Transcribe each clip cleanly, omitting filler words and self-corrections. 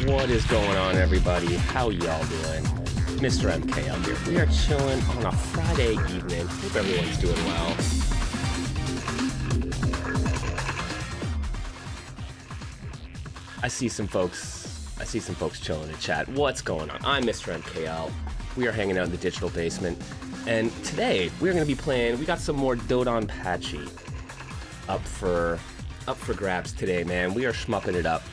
What is going on, everybody? How y'all doing? Mr. MKL here. We are chilling on a Friday evening. Hope everyone's doing well. I see some folks chilling in chat. What's going on? I'm Mr. MKL. We are hanging out in the digital basement, and today we're going to be playing. We got some more DoDonPractice up for grabs today, man. We are shmupping it up.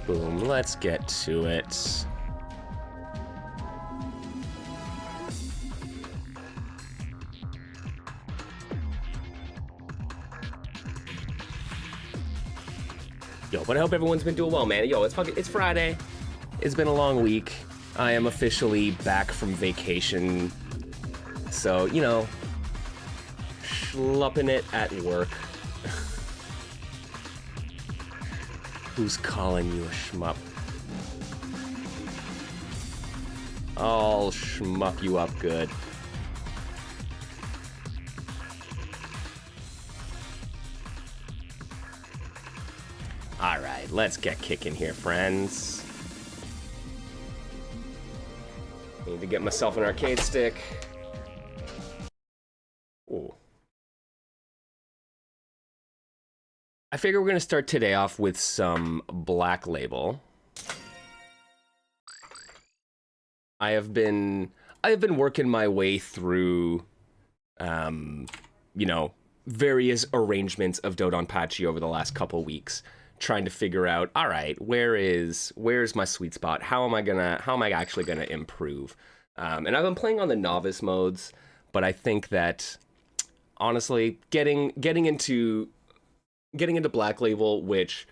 Boom, let's get to it. Yo, but I hope everyone's been doing well, man. Yo, it's Friday. It's been a long week. I am officially back from vacation. So, you know, schlupping it at work. Who's calling you a shmup? I'll shmup you up good. Alright, let's get kicking here, friends. Need to get myself an arcade stick. Ooh. I figure we're going to start today off with some Black Label. I have been working my way through, you know, various arrangements of DoDonPractice over the last couple weeks, trying to figure out, all right, where's my sweet spot? How am I actually gonna improve? And I've been playing on the novice modes, but I think that honestly, getting into Black Label, which,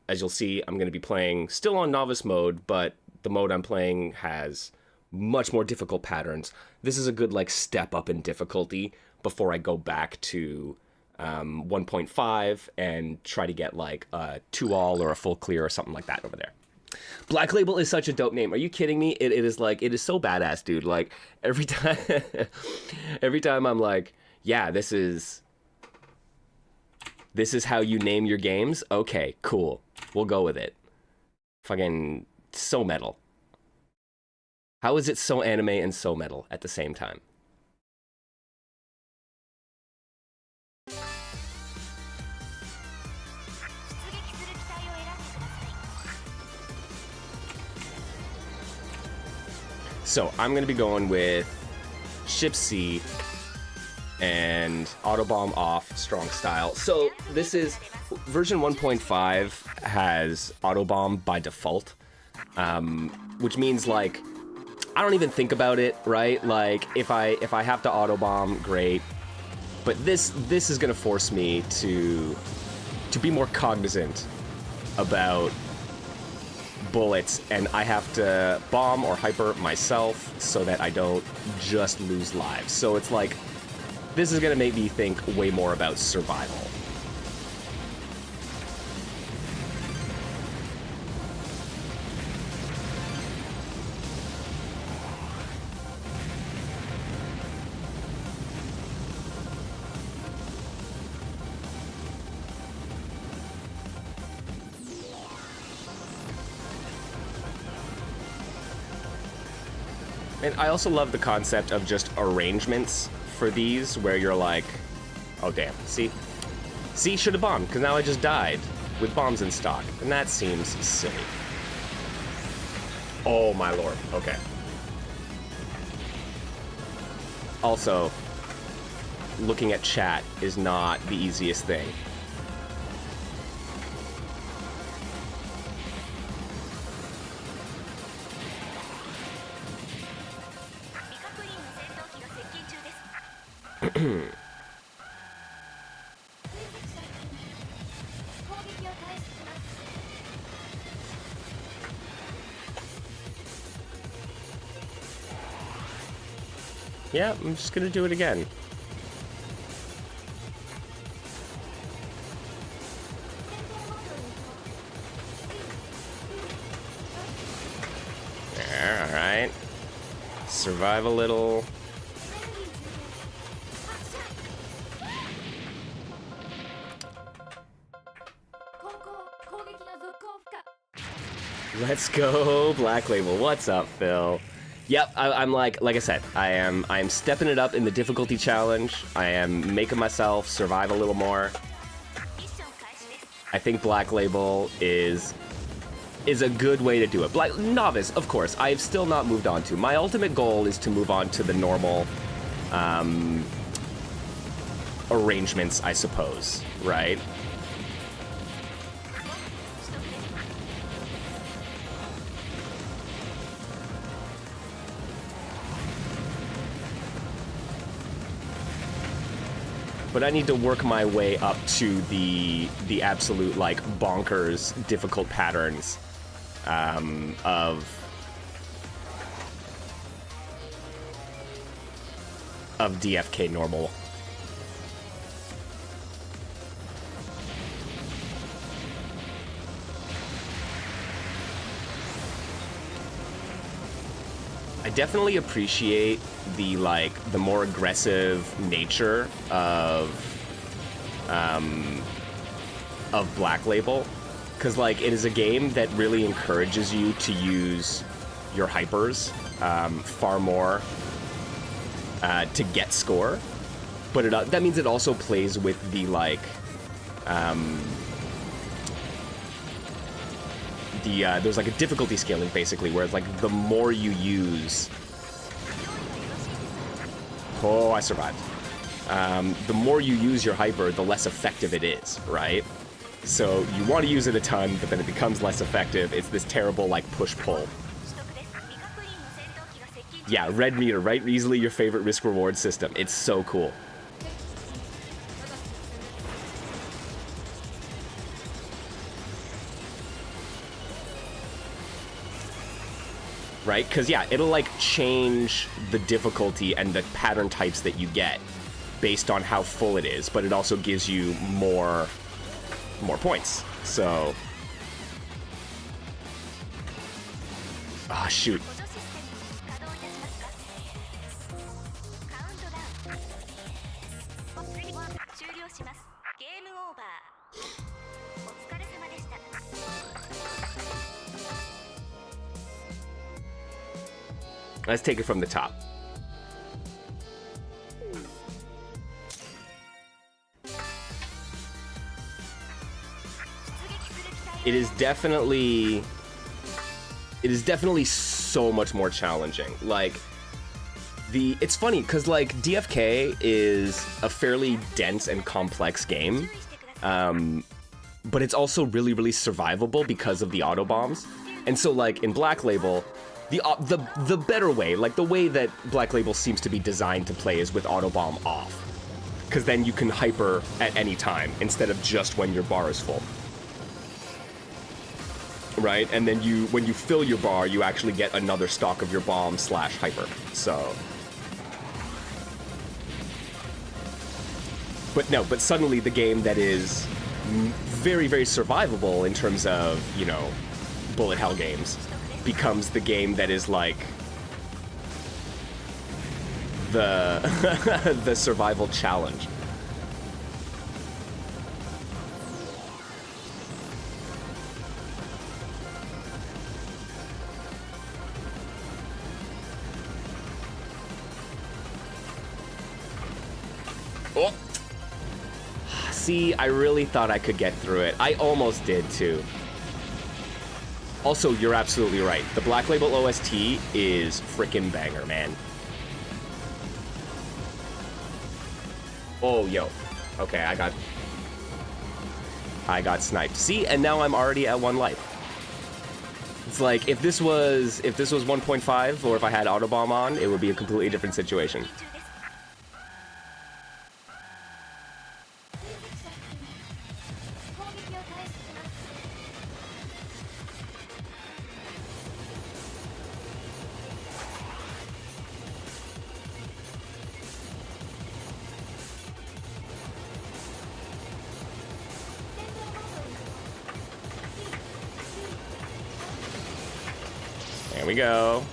as you'll see, I'm going to be playing still on novice mode, but the mode I'm playing has much more difficult patterns. This is a good, like, step up in difficulty before I go back to 1.5 and try to get, like, a 2-all or a full clear or something like that over there. Black Label is such a dope name. Are you kidding me? It is so badass, dude. Like, every time I'm like, yeah, this is how you name your games? Okay, cool. We'll go with it. Fucking so metal. How is it so anime and so metal at the same time? So, I'm going to be going with Ship C and Autobomb off, strong style. So this is version 1.5 has Autobomb by default, which means, like, I don't even think about it, right? Like, if I have to Autobomb, great. But this is gonna force me to be more cognizant about bullets, and I have to bomb or hyper myself so that I don't just lose lives. So it's like, this is going to make me think way more about survival. And I also love the concept of just arrangements for these, where you're like, oh damn, see, should have bombed, because now I just died with bombs in stock, and that seems silly. Oh my lord, okay. Also, looking at chat is not the easiest thing. Yeah, I'm just gonna do it again. Alright. Survive a little. Let's go, Black Label. What's up, Phil? Yep, I'm like I said, I am stepping it up in the difficulty challenge. I am making myself survive a little more. I think Black Label is a good way to do it. Novice, of course, I have still not moved on to. My ultimate goal is to move on to the normal arrangements, I suppose, right? But I need to work my way up to the absolute, like, bonkers, difficult patterns of DFK normal. I definitely appreciate the more aggressive nature of Black Label, because like it is a game that really encourages you to use your hypers far more to get score, but that means it also plays with the there's like a difficulty scaling basically, where it's like the more you use... Oh, I survived. The more you use your hyper, the less effective it is, right? So you want to use it a ton, but then it becomes less effective. It's this terrible like push-pull. Yeah, red meter, right? Easily your favorite risk-reward system. It's so cool. Right? Because, yeah, it'll, like, change the difficulty and the pattern types that you get based on how full it is, but it also gives you more points. So... Ah, shoot. Let's take it from the top. It is definitely so much more challenging. Like, it's funny because like DFK is a fairly dense and complex game, but it's also really, really survivable because of the auto bombs. And so like in Black Label, the better way, like the way that Black Label seems to be designed to play is with autobomb off. Because then you can hyper at any time instead of just when your bar is full. Right? And then when you fill your bar, you actually get another stock of your bomb / hyper. So... But suddenly the game that is very, very survivable in terms of, you know, bullet hell games becomes the game that is like the survival challenge. Oh. See, I really thought I could get through it. I almost did too. Also, you're absolutely right. The Black Label OST is frickin' banger, man. Oh, yo. Okay, I got sniped. See, and now I'm already at 1 life. It's like, if this was 1.5, or if I had Autobomb on, it would be a completely different situation. There we go.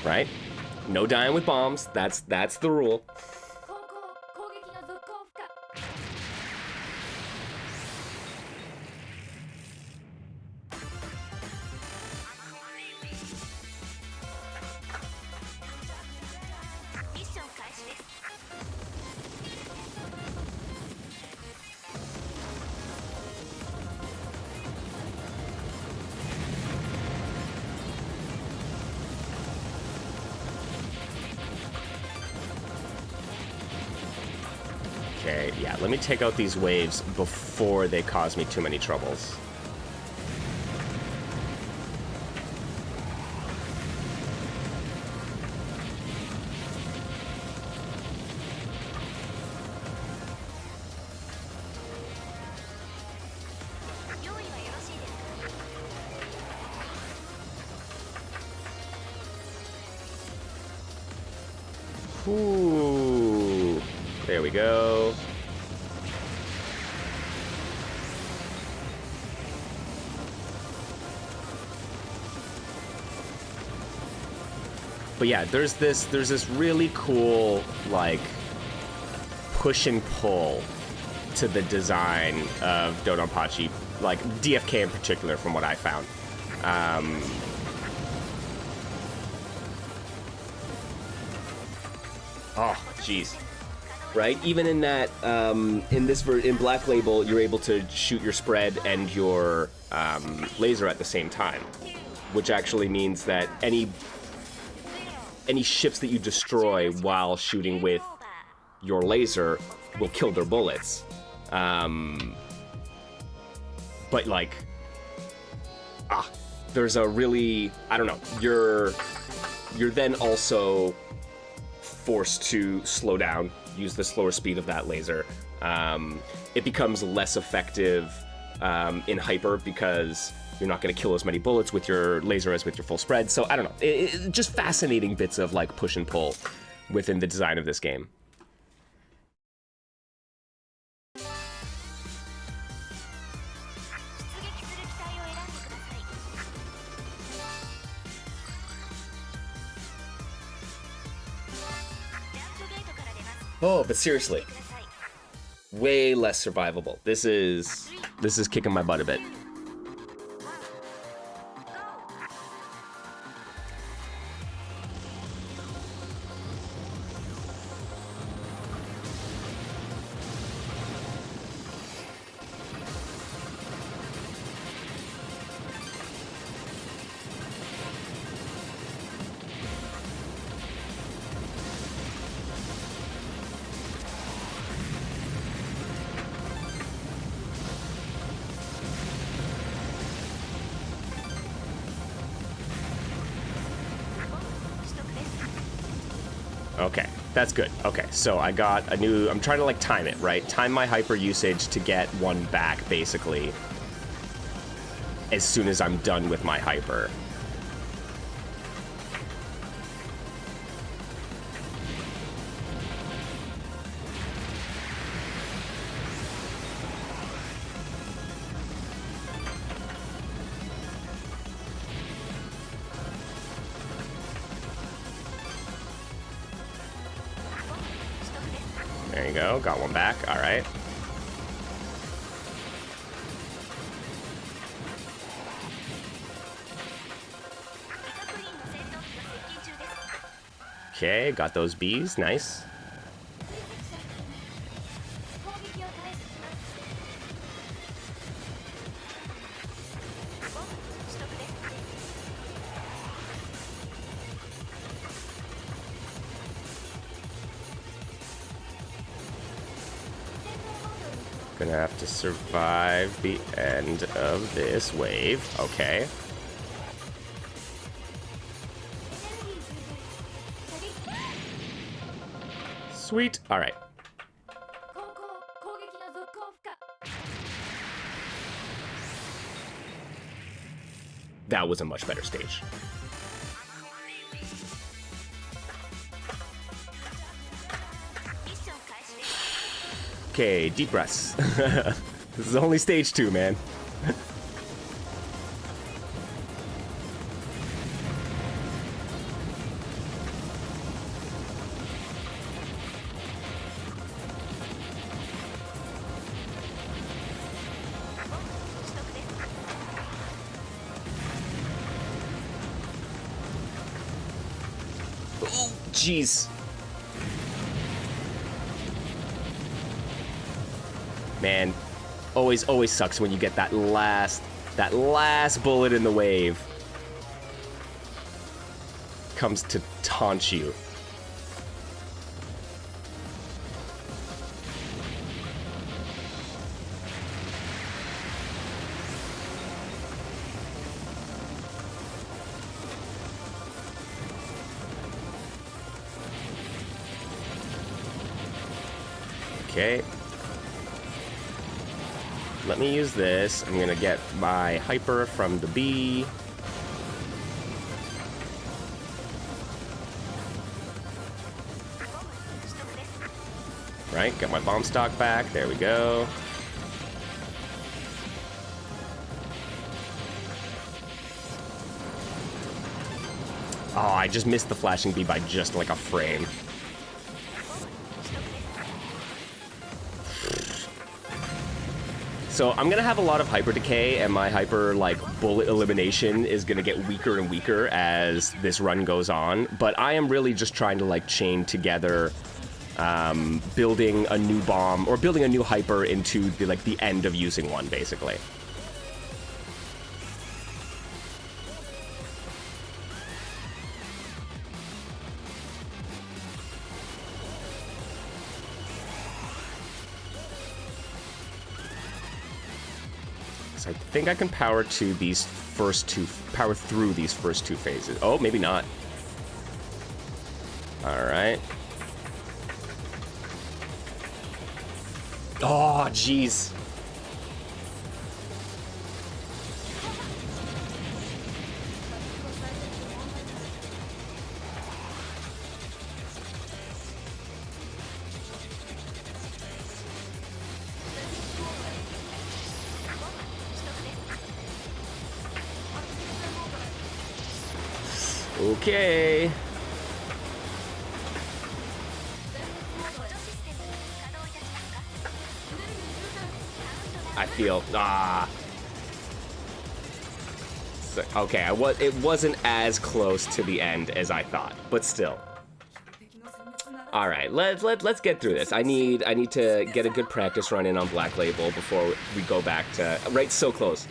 Right? No dying with bombs. That's the rule. Okay, yeah, let me take out these waves before they cause me too many troubles. Ooh, there we go. But yeah, there's this really cool, like, push and pull to the design of DoDonPractice, like DFK in particular, from what I found. Oh, jeez. Right? Even in that, in Black Label, you're able to shoot your spread and your laser at the same time, which actually means that any ships that you destroy while shooting with your laser will kill their bullets. But like, there's a really, I don't know, you're then also forced to slow down, use the slower speed of that laser. It becomes less effective in hyper because you're not going to kill as many bullets with your laser as with your full spread. So I don't know, just fascinating bits of like push and pull within the design of this game. Oh, but seriously, way less survivable. This is kicking my butt a bit. Okay, that's good. Okay, so I got a new, I'm trying to like time it, right? Time my hyper usage to get one back, basically, as soon as I'm done with my hyper. There you go, got one back, all right. Okay, got those bees, nice. Gonna have to survive the end of this wave. Okay. Sweet. All right. That was a much better stage. Okay, deep breaths. This is only stage 2, man. jeez. Man, always sucks when you get that last bullet in the wave. Comes to taunt you. Okay. Let me use this. I'm gonna get my hyper from the bee. Right, get my bomb stock back. There we go. Oh, I just missed the flashing bee by just like a frame. So I'm gonna have a lot of hyper decay, and my hyper like bullet elimination is gonna get weaker and weaker as this run goes on. But I am really just trying to like chain together, building a new bomb or building a new hyper into the end of using one, basically. I think I can power through these first two phases. Oh, maybe not. All right. Oh, jeez. Okay. I feel so, okay, it wasn't as close to the end as I thought, but still. All right, let's get through this. I need to get a good practice run in on Black Label before we go back to right. So close.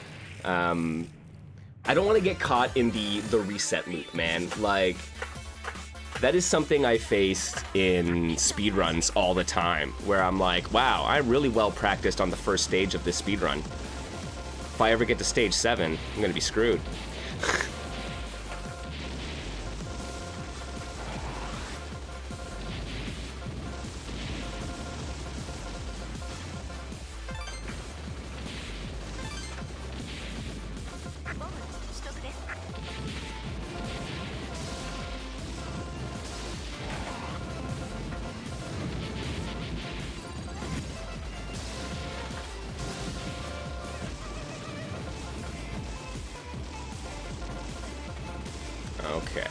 I don't want to get caught in the reset loop, man. Like, that is something I faced in speedruns all the time, where I'm like, wow, I'm really well practiced on the first stage of this speedrun. If I ever get to stage 7, I'm gonna be screwed. Okay.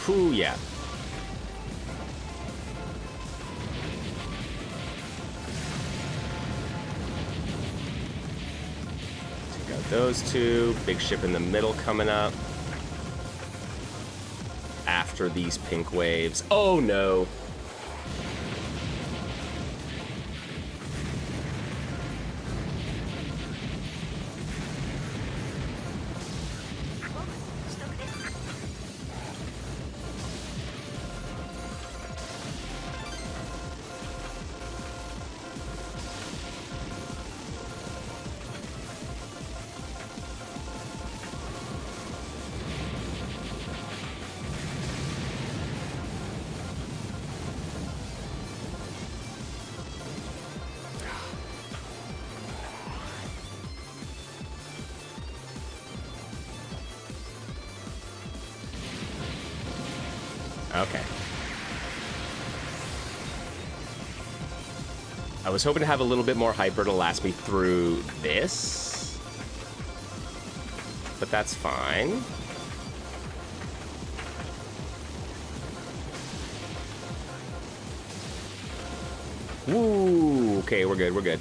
Whew, yeah. Take out those two. Big ship in the middle coming up. After these pink waves. Oh no. Okay. I was hoping to have a little bit more hyper to last me through this, but that's fine. Woo! Okay, we're good, we're good.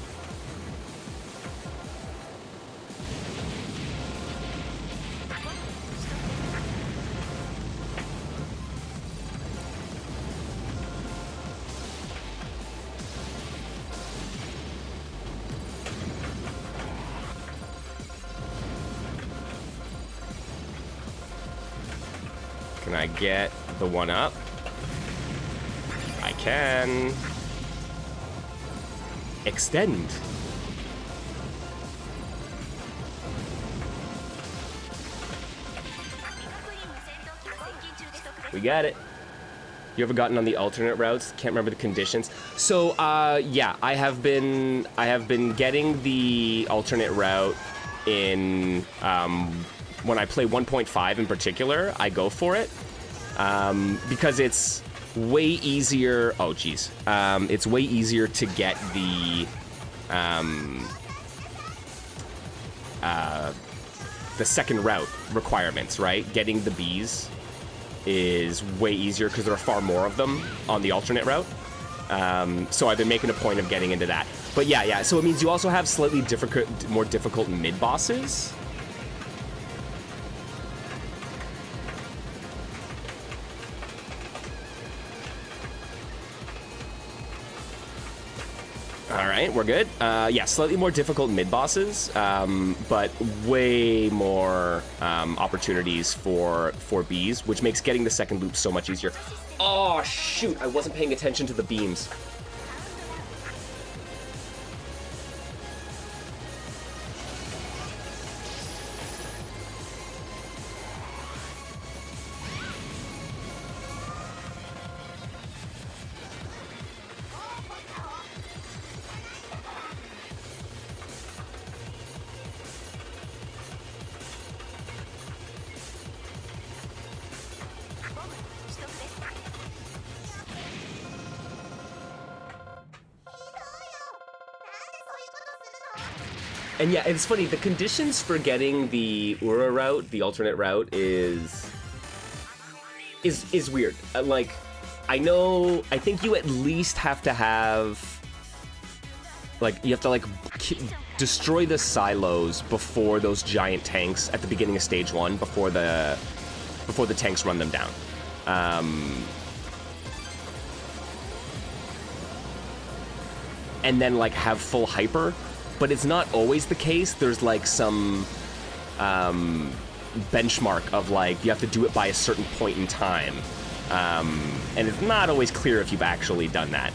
Can I get the one up? I can. Extend. We got it. You ever gotten on the alternate routes? Can't remember the conditions. So, yeah, I have been getting the alternate route in, when I play 1.5 in particular, I go for it. Because it's way easier. Oh, geez. It's way easier to get the second route requirements, right? Getting the bees is way easier because there are far more of them on the alternate route. So I've been making a point of getting into that. But yeah. So it means you also have slightly more difficult mid-bosses. All right, we're good. Yeah, slightly more difficult mid-bosses, but way more opportunities for bees, which makes getting the second loop so much easier. Oh, shoot, I wasn't paying attention to the beams. And yeah, it's funny, the conditions for getting the Ura route, the alternate route, is weird. Like, I think you at least have to have, like, you have to, like, destroy the silos before those giant tanks at the beginning of stage 1, before the tanks run them down. And then, like, have full hyper. But it's not always the case. There's like some benchmark of like you have to do it by a certain point in time, and it's not always clear if you've actually done that.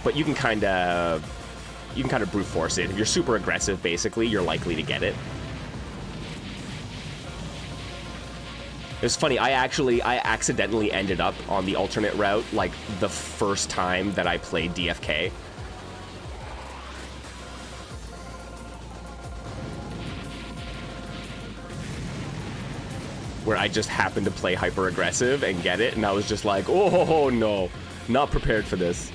But you can kind of brute force it. If you're super aggressive, basically, you're likely to get it. It's funny. I accidentally ended up on the alternate route like the first time that I played DFK. Where I just happened to play hyper aggressive and get it, and I was just like, oh no, not prepared for this.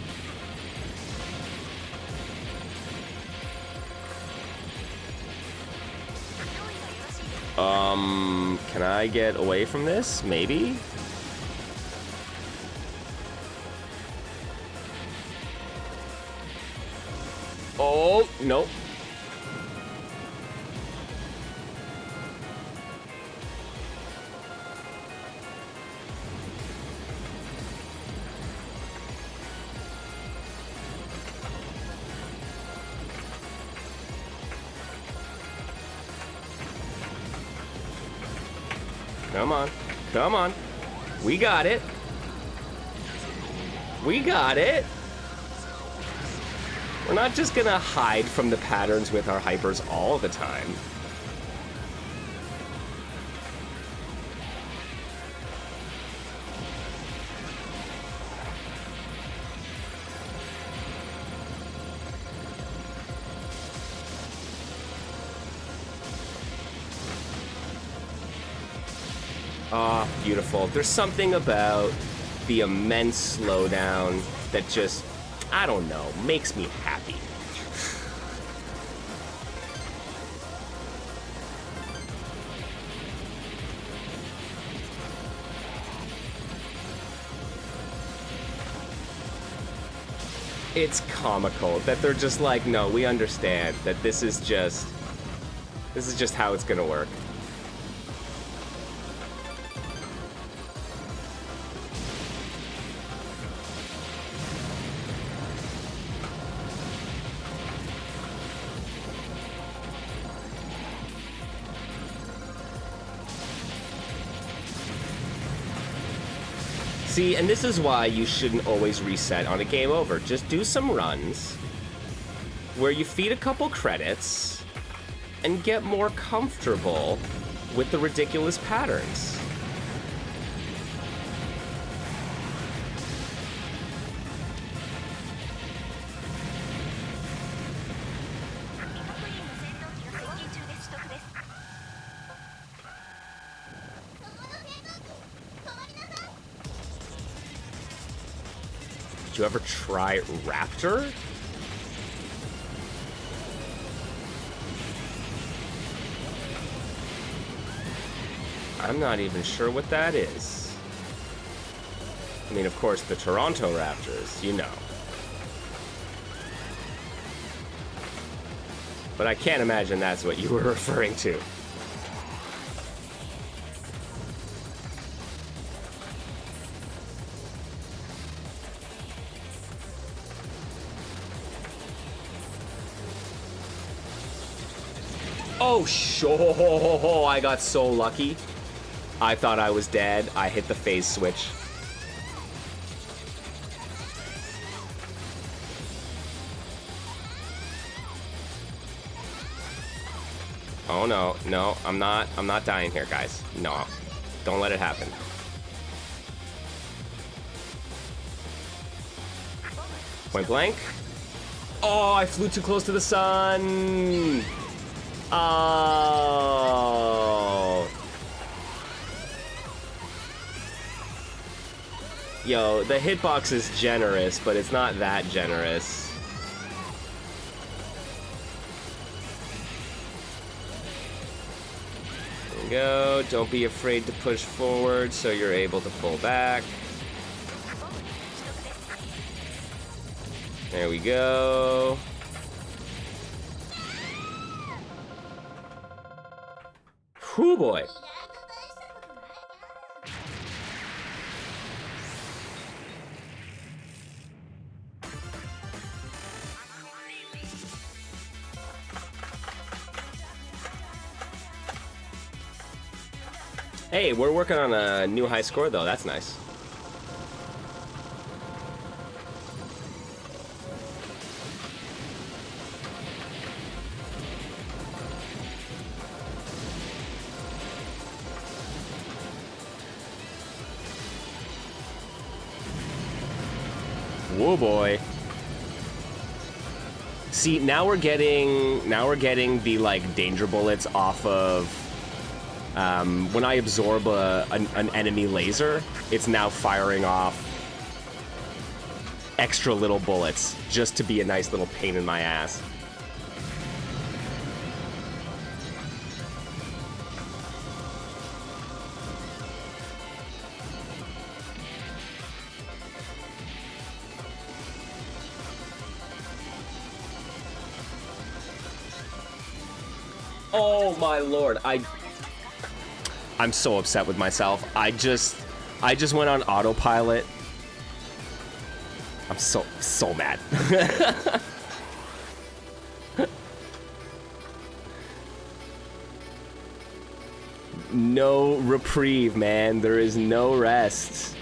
Can I get away from this? Maybe? Oh, nope. Come on. Come on. We got it. We got it. We're not just gonna hide from the patterns with our hypers all the time. Ah, beautiful. There's something about the immense slowdown that just, I don't know, makes me happy. It's comical that they're just like, no, we understand that this is just how it's gonna work. See, and this is why you shouldn't always reset on a game over. Just do some runs where you feed a couple credits and get more comfortable with the ridiculous patterns. Did you ever try Raptor? I'm not even sure what that is. I mean, of course, the Toronto Raptors, you know. But I can't imagine that's what you were referring to. Oh, sure. I got so lucky. I thought I was dead. I hit the phase switch. Oh no, no, I'm not dying here, guys. No. Don't let it happen. Point blank. Oh, I flew too close to the sun. Oh. Yo, the hitbox is generous, but it's not that generous. There we go. Don't be afraid to push forward so you're able to pull back. There we go. Whew, boy. Hey, we're working on a new high score, though. That's nice. Whoa, boy. See, now we're getting the like danger bullets off of when I absorb an enemy laser, it's now firing off extra little bullets just to be a nice little pain in my ass. Oh my lord, I'm so upset with myself. I just went on autopilot. I'm so mad. No reprieve, man. There is no rest.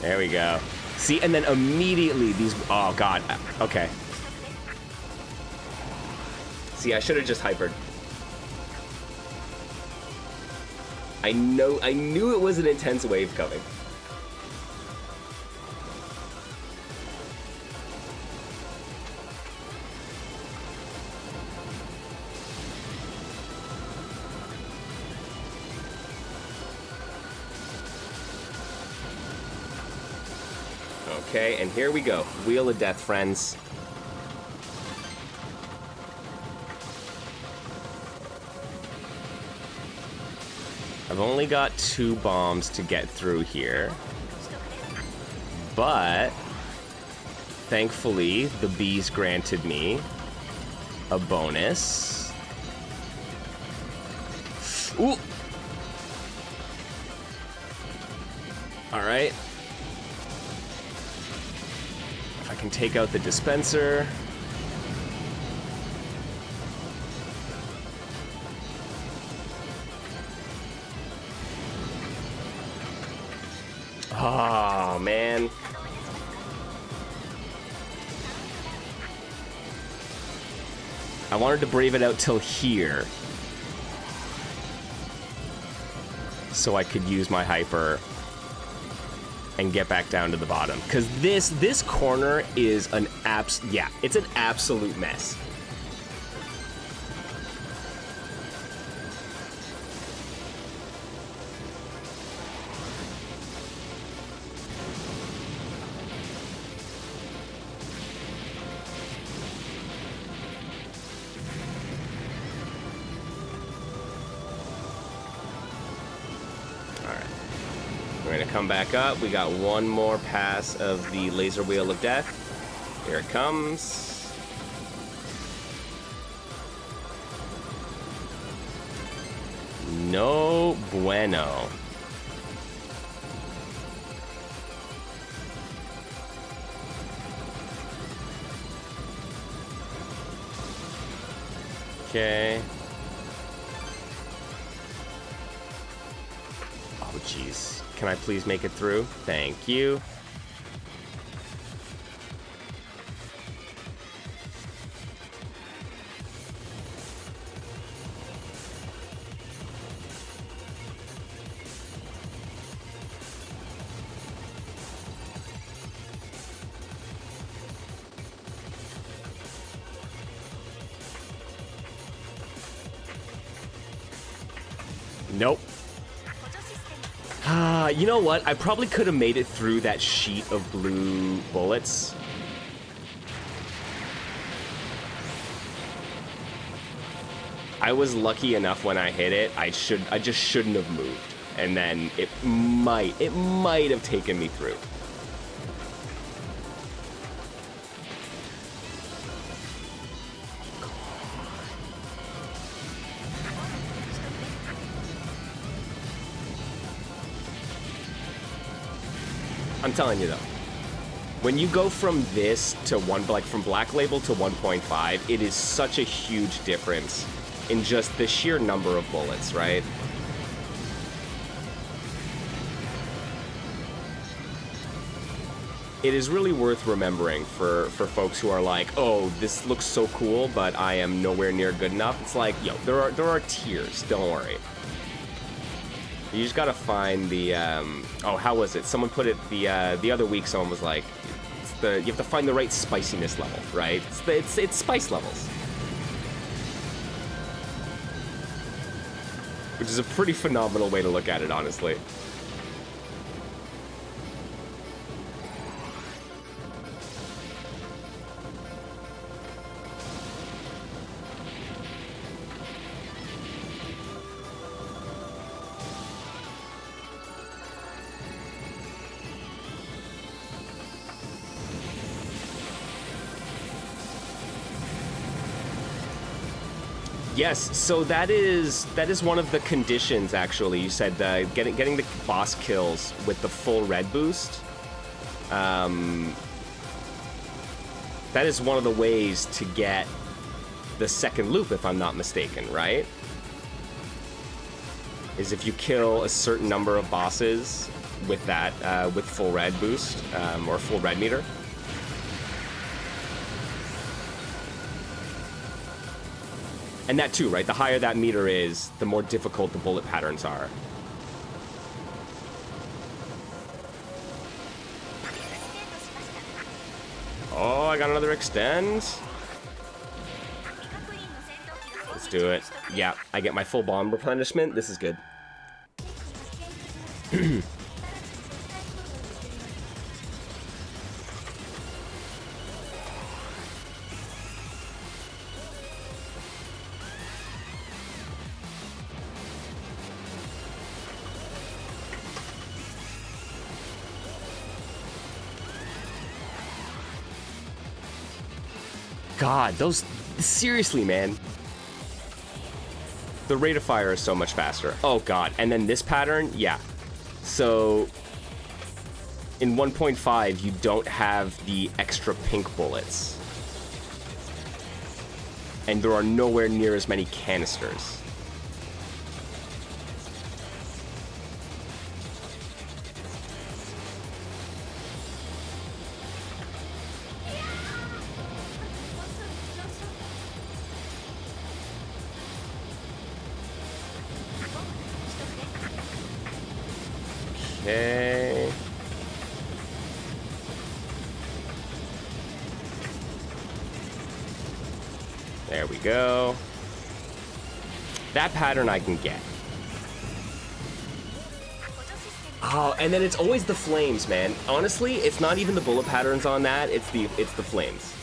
There we go. See, and then immediately these... Oh, God. Okay. See, I should have just hypered. I knew it was an intense wave coming. Okay, and here we go. Wheel of Death, friends. I've only got 2 bombs to get through here. But thankfully, the bees granted me a bonus. Ooh! Alright. can take out the dispenser. Oh, man. I wanted to brave it out till here, so I could use my hyper and get back down to the bottom. Because this corner is an it's an absolute mess. Come back up. We got one more pass of the laser wheel of death. Here it comes. No bueno. Okay. Oh, jeez. Can I please make it through? Thank you. Nope. You know what? I probably could have made it through that sheet of blue bullets. I was lucky enough when I hit it. I just shouldn't have moved. And then it might have taken me through. I'm telling you though, when you go from this to from Black Label to 1.5, it is such a huge difference in just the sheer number of bullets, right? It is really worth remembering for folks who are like, oh, this looks so cool, but I am nowhere near good enough. It's like, yo, there are tiers, don't worry. You just gotta find the, oh, how was it? Someone put it the other week. Someone was like, you have to find the right spiciness level, right? It's spice levels, which is a pretty phenomenal way to look at it, honestly. Yes, so that is one of the conditions, actually. You said getting the boss kills with the full red boost. That is one of the ways to get the second loop, if I'm not mistaken, right? Is if you kill a certain number of bosses with that, with full red boost, or full red meter. And that too, right? The higher that meter is, the more difficult the bullet patterns are. Oh, I got another extend. Let's do it. Yeah, I get my full bomb replenishment. This is good. God, those... Seriously, man. The rate of fire is so much faster. Oh, God. And then this pattern, yeah. So... In 1.5, you don't have the extra pink bullets. And there are nowhere near as many canisters. Okay. There we go. That pattern I can get. Oh, and then it's always the flames, man. Honestly, it's not even the bullet patterns on that, it's the flames.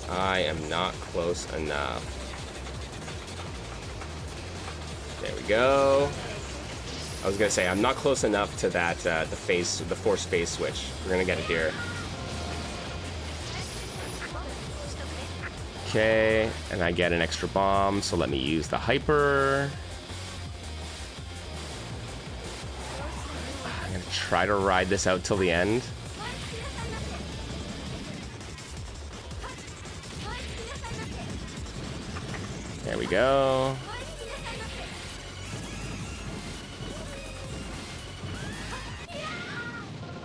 I am not close enough. There we go. I was gonna say, I'm not close enough to that, the force phase switch. We're gonna get it here. Okay, and I get an extra bomb, so let me use the hyper. I'm gonna try to ride this out till the end. There we go.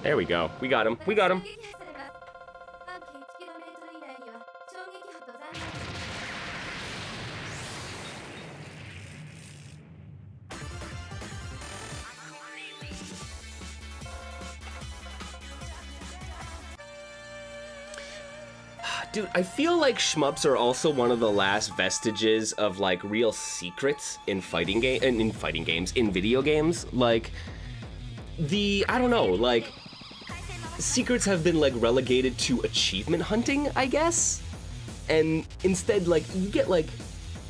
There we go. We got him. We got him. Dude, I feel like shmups are also one of the last vestiges of like real secrets in in video games. Like I don't know, like secrets have been like relegated to achievement hunting, I guess. And instead, like, you get like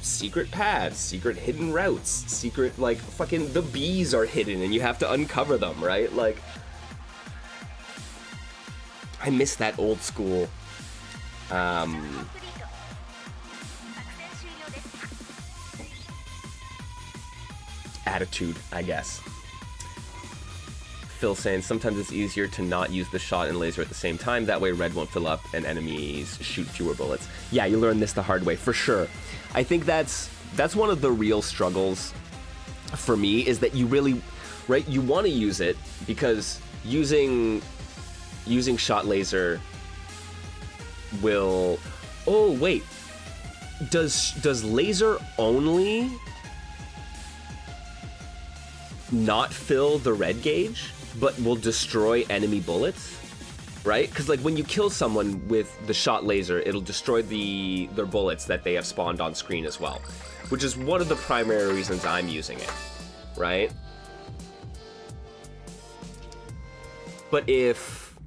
secret paths, secret hidden routes, secret, like, fucking the bees are hidden and you have to uncover them, right? Like, I miss that old school attitude, I guess. Phil saying sometimes it's easier to not use the shot and laser at the same time. That way red won't fill up and enemies shoot fewer bullets. Yeah, you learn this the hard way, for sure. I think that's one of the real struggles for me, is that you really, right, you want to use it because using shot laser will... Oh, wait. Does laser only not fill the red gauge, but will destroy enemy bullets? Right? Because like when you kill someone with the shot laser, it'll destroy their bullets that they have spawned on screen as well, which is one of the primary reasons I'm using it, right? But if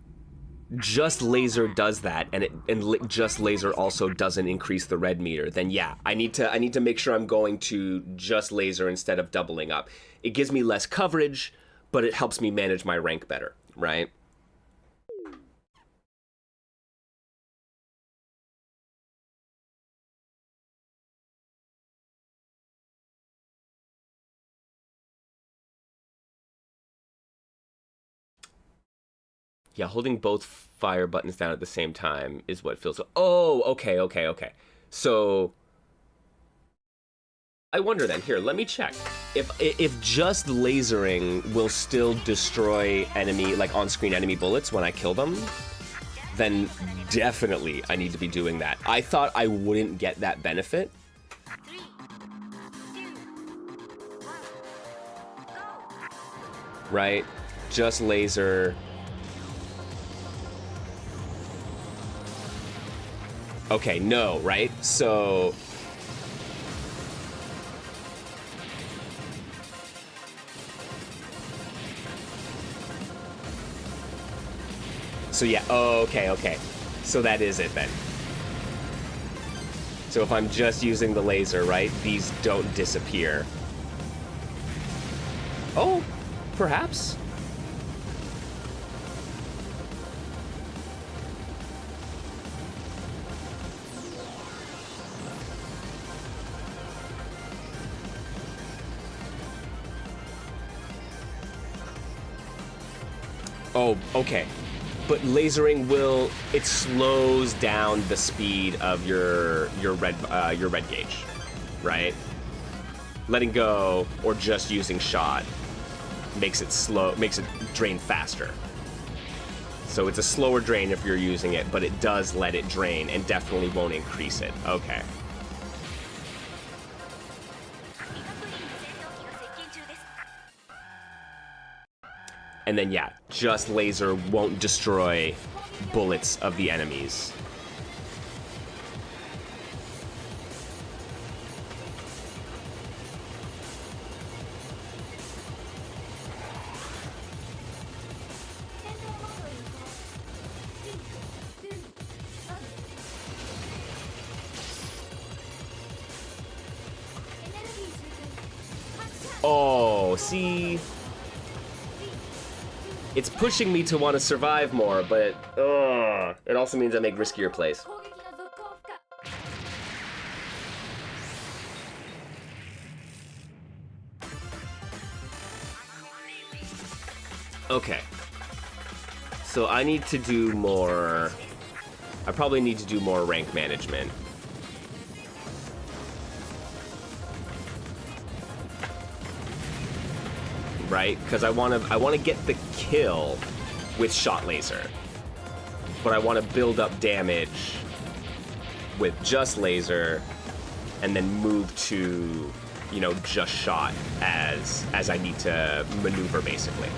just laser does that, and just laser also doesn't increase the red meter, then yeah, I need to make sure I'm going to just laser instead of doubling up. It gives me less coverage, but it helps me manage my rank better, right? Yeah, holding both fire buttons down at the same time is what feels... Oh, okay. So... I wonder then, here, let me check. If just lasering will still destroy enemy, like on-screen enemy bullets when I kill them, then definitely I need to be doing that. I thought I wouldn't get that benefit. Right? Just laser... Okay, no, right? So yeah, oh, okay. So that is it then. So if I'm just using the laser, right, these don't disappear. Oh, perhaps. Oh, okay. But lasering it slows down the speed of your red gauge, right? Letting go or just using shot makes it drain faster. So it's a slower drain if you're using it, but it does let it drain and definitely won't increase it. Okay. And then, yeah, just laser won't destroy bullets of the enemies. Oh, see? It's pushing me to want to survive more, but it also means I make riskier plays. Okay. So I need to do more... I probably need to do more rank management. Right? Because I want to get the kill with shot laser, but I want to build up damage with just laser, and then move to, you know, just shot as I need to maneuver, basically.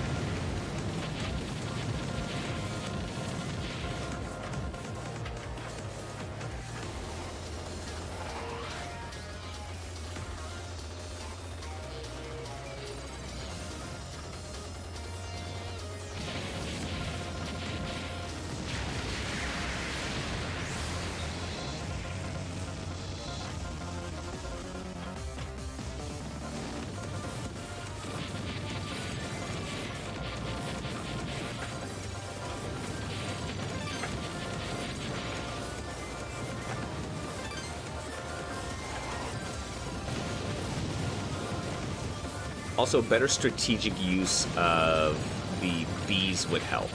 Also, better strategic use of the bees would help,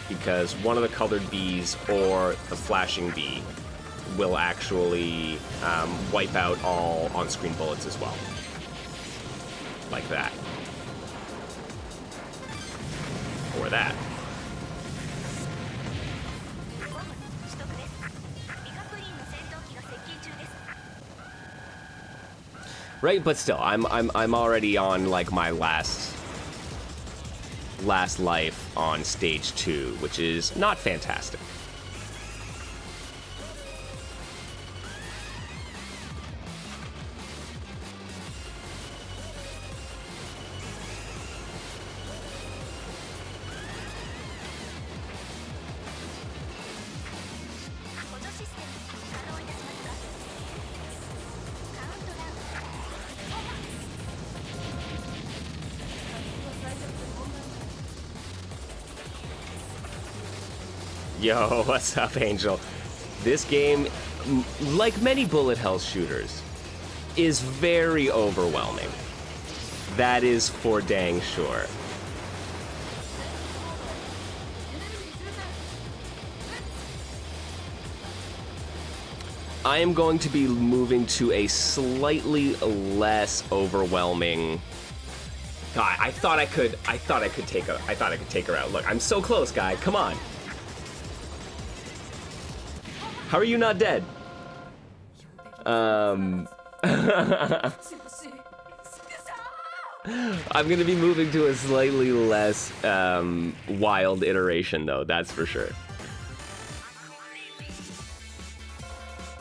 because one of the colored bees or the flashing bee will actually wipe out all on-screen bullets as well. Like that. Or that. Right, but still, I'm already on like my last life on stage 2, which is not fantastic. Yo, what's up, Angel? This game, like many bullet hell shooters, is very overwhelming. That is for dang sure. I am going to be moving to a slightly less overwhelming... God, I thought I could take her out. Look, I'm so close, guy. Come on. How are you not dead? I'm gonna be moving to a slightly less wild iteration, though, that's for sure.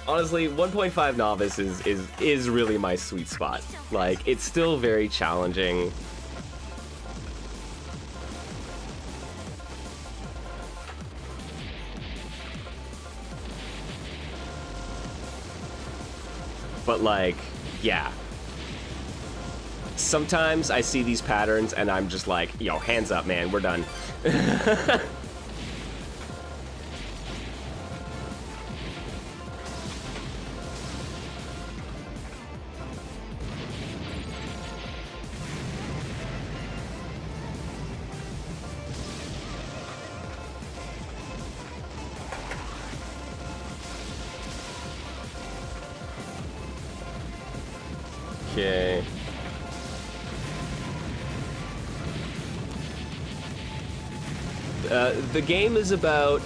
Honestly, 1.5 novice is really my sweet spot. Like, it's still very challenging. But like, yeah. Sometimes I see these patterns and I'm just like, yo, hands up, man, we're done. Okay. The game is about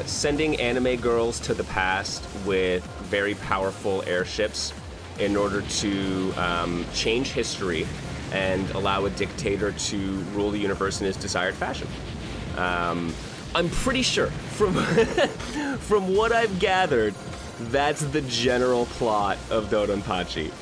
sending anime girls to the past with very powerful airships in order to change history and allow a dictator to rule the universe in his desired fashion. I'm pretty sure, from what I've gathered, that's the general plot of DoDonPractice.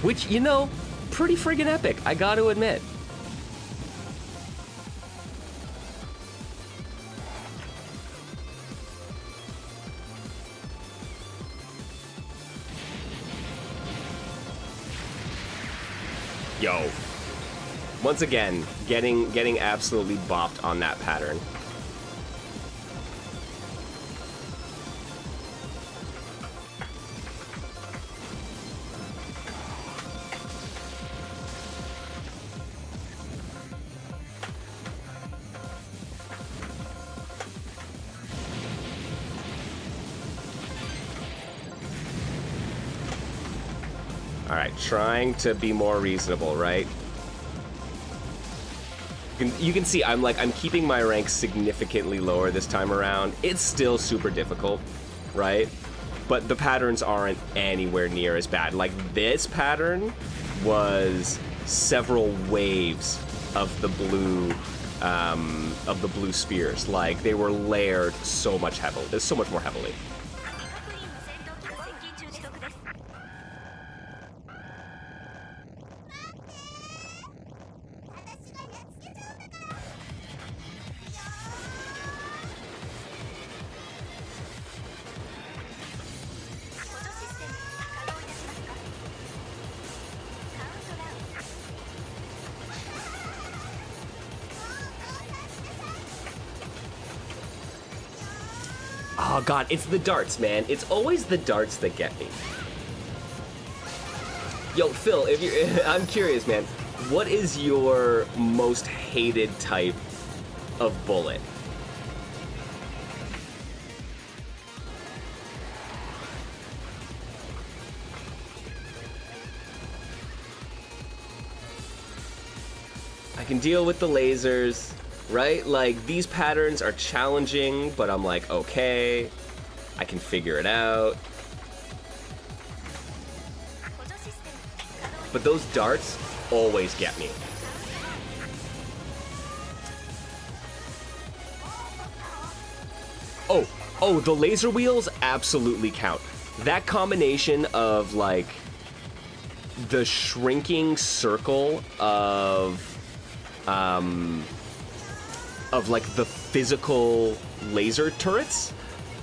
Which, you know, pretty friggin' epic, I gotta admit. Yo. Once again, getting absolutely bopped on that pattern. All right, trying to be more reasonable, right? You can see I'm keeping my rank significantly lower this time around. It's still super difficult, right? But the patterns aren't anywhere near as bad. Like this pattern was several waves of the blue spheres. Like they were layered so much more heavily. Oh god, it's the darts, man. It's always the darts that get me. Yo, Phil, I'm curious, man. What is your most hated type of bullet? I can deal with the lasers. Right? Like, these patterns are challenging, but I'm like, okay, I can figure it out. But those darts always get me. Oh, the laser wheels absolutely count. That combination of, like, the shrinking circle of like the physical laser turrets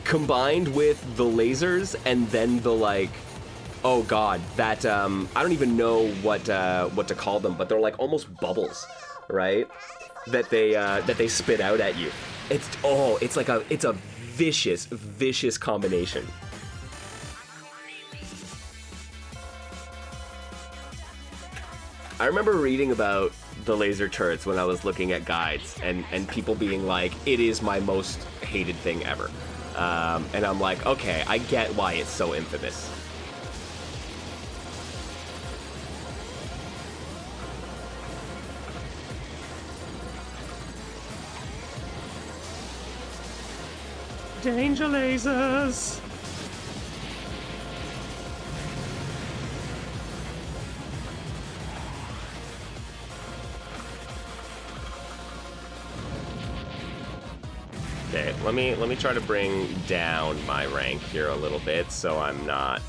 combined with the lasers and then the like, oh god, that I don't even know what to call them, but they're like almost bubbles, right? That they spit out at you. It's a vicious combination. I remember reading about the laser turrets when I was looking at guides and people being like, it is my most hated thing ever. And I'm like, okay, I get why it's so infamous. Danger lasers! Okay, let me try to bring down my rank here a little bit so I'm not...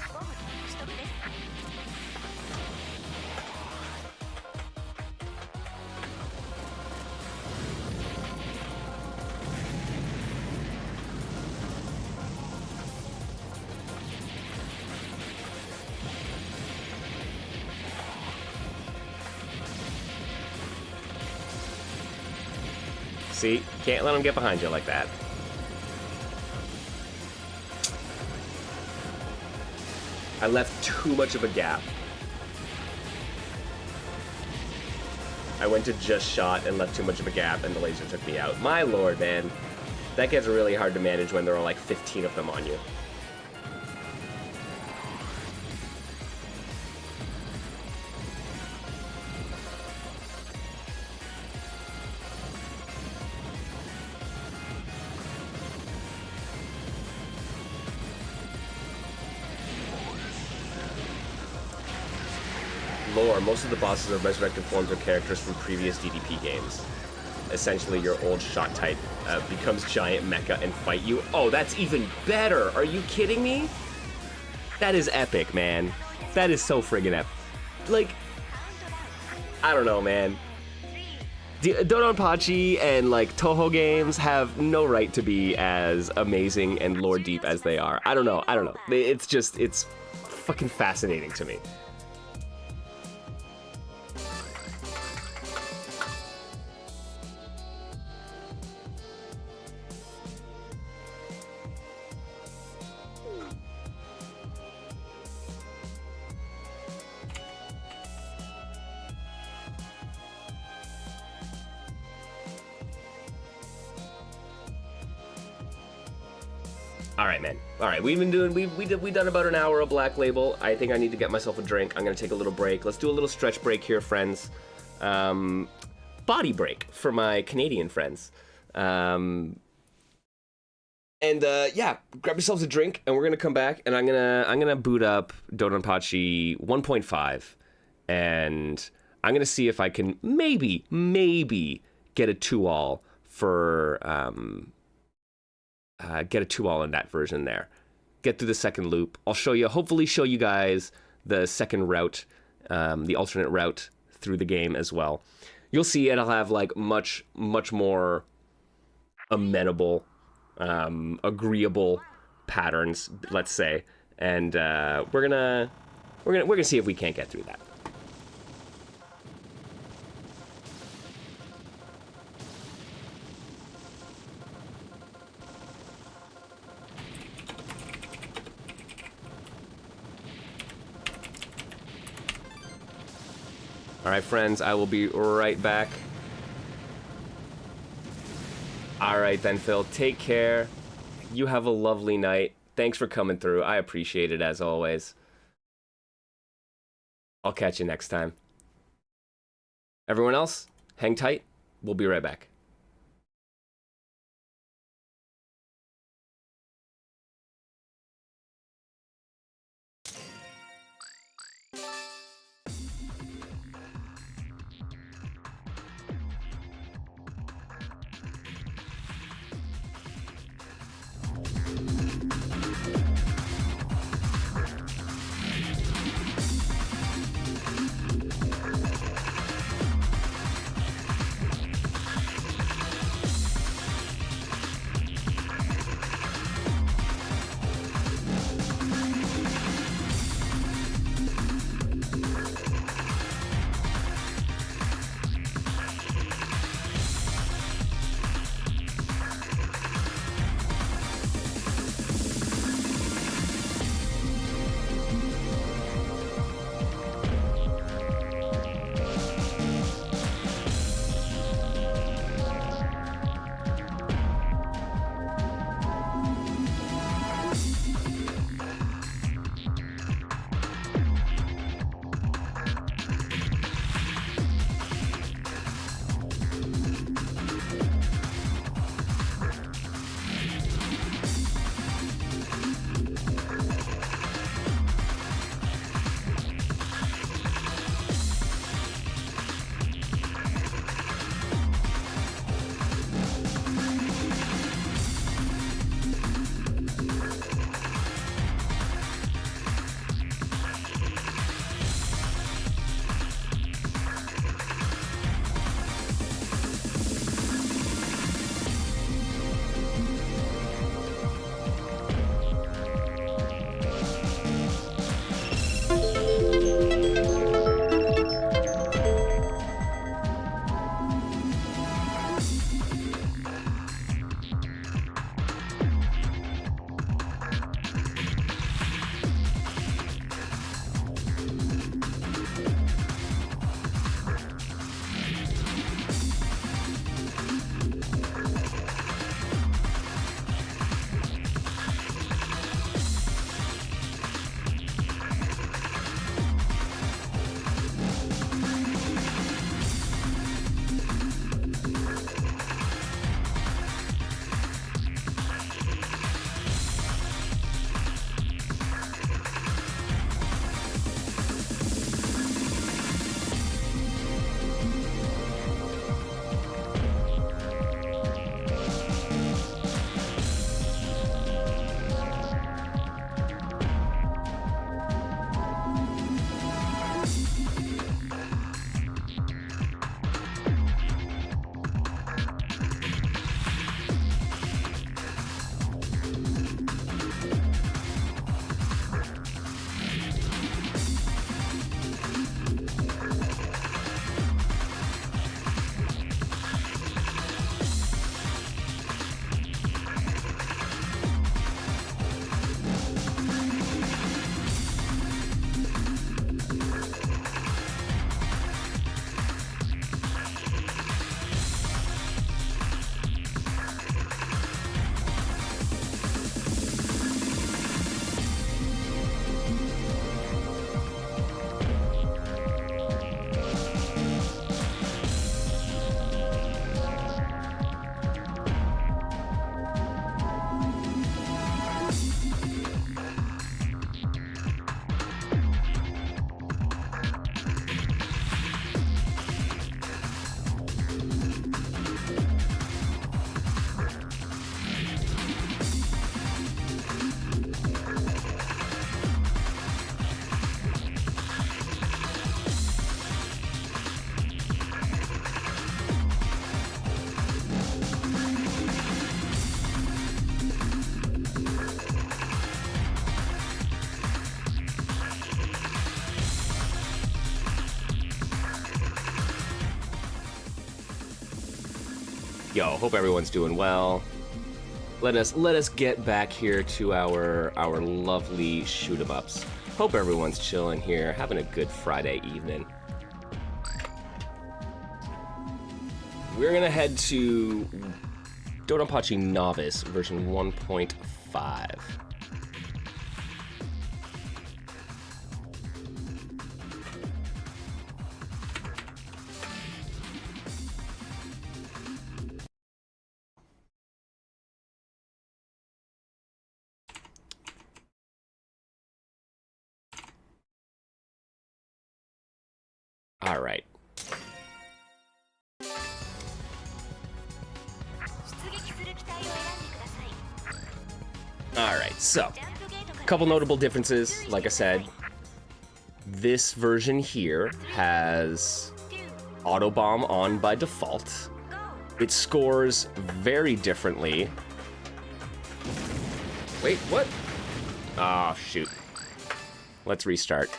See? Can't let him get behind you like that. I left too much of a gap. I went to just shot and left too much of a gap, and the laser took me out. My lord, man. That gets really hard to manage when there are like 15 of them on you. Lore, most of the bosses are resurrected forms of characters from previous DDP games. Essentially, your old shot type becomes giant mecha and fight you. Oh, that's even better! Are you kidding me? That is epic, man. That is so friggin' epic. Like, I don't know, man. DoDonPractice and, like, Toho games have no right to be as amazing and lore deep as they are. I don't know. It's just, it's fucking fascinating to me. All right, man. All right, we've done about an hour of Black Label. I think I need to get myself a drink. I'm gonna take a little break. Let's do a little stretch break here, friends. Body break for my Canadian friends. Yeah, grab yourselves a drink, and we're gonna come back, and I'm gonna boot up DoDonPractice 1.5, and I'm gonna see if I can maybe get a 2-all for get a 2-all in that version there. Get through the second loop. I'll hopefully show you guys the second route, the alternate route through the game as well. You'll see it'll have like much more amenable, agreeable patterns, let's say, and we're gonna see if we can't get through that. All right, friends, I will be right back. All right, then, Phil, take care. You have a lovely night. Thanks for coming through. I appreciate it, as always. I'll catch you next time. Everyone else, hang tight. We'll be right back. Yo, hope everyone's doing well. Let us get back here to our lovely shoot 'em ups. Hope everyone's chilling here, having a good Friday evening. We're gonna head to DoDonPractice Novice version 1.5. All right. All right, so a couple notable differences. Like I said, this version here has auto bomb on by default. It scores very differently. Wait, what? Oh, shoot. Let's restart.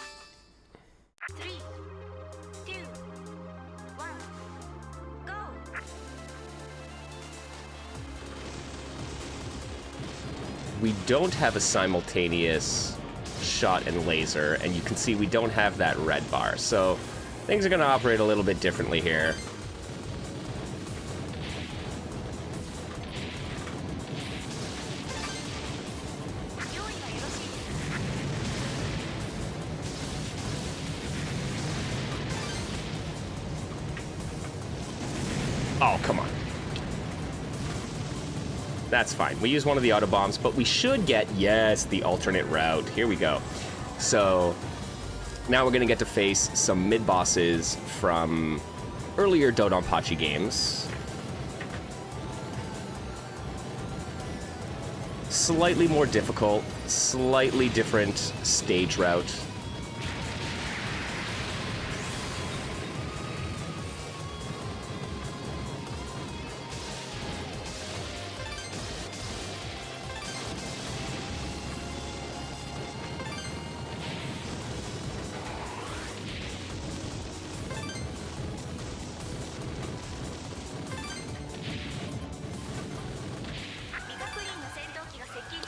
We don't have a simultaneous shot and laser, and you can see we don't have that red bar, so things are going to operate a little bit differently here. Oh, come on. That's fine. We use one of the auto bombs, but we should get, yes, the alternate route. Here we go. So now we're going to get to face some mid-bosses from earlier DoDonPractice games. Slightly more difficult, slightly different stage route.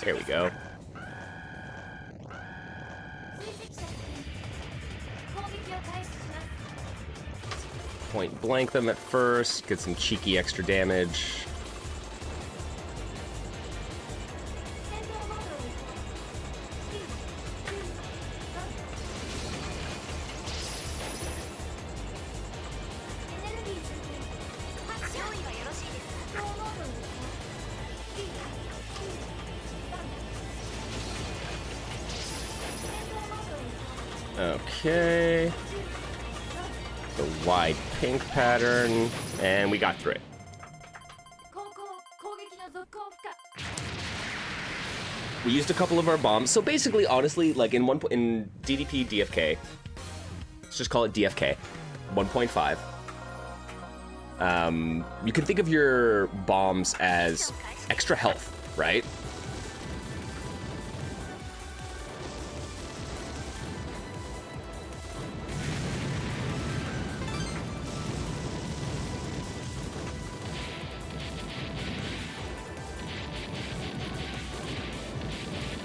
There we go. Point blank them at first, get some cheeky extra damage. Okay. The wide pink pattern, and we got through it. We used a couple of our bombs. So basically, honestly, like in DDP DFK, let's just call it DFK 1.5. You can think of your bombs as extra health, right?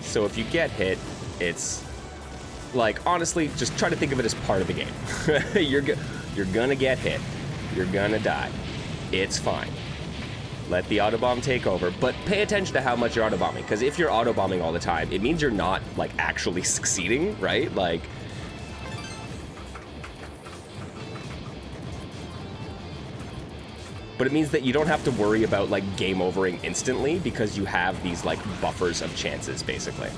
So if you get hit, it's like, honestly, just try to think of it as part of the game. You're gonna get hit. You're gonna die. It's fine. Let the autobomb take over, but pay attention to how much you're autobombing, because if you're autobombing all the time, it means you're not, like, actually succeeding, right? Like, but it means that you don't have to worry about, like, game overing instantly because you have these, like, buffers of chances, basically.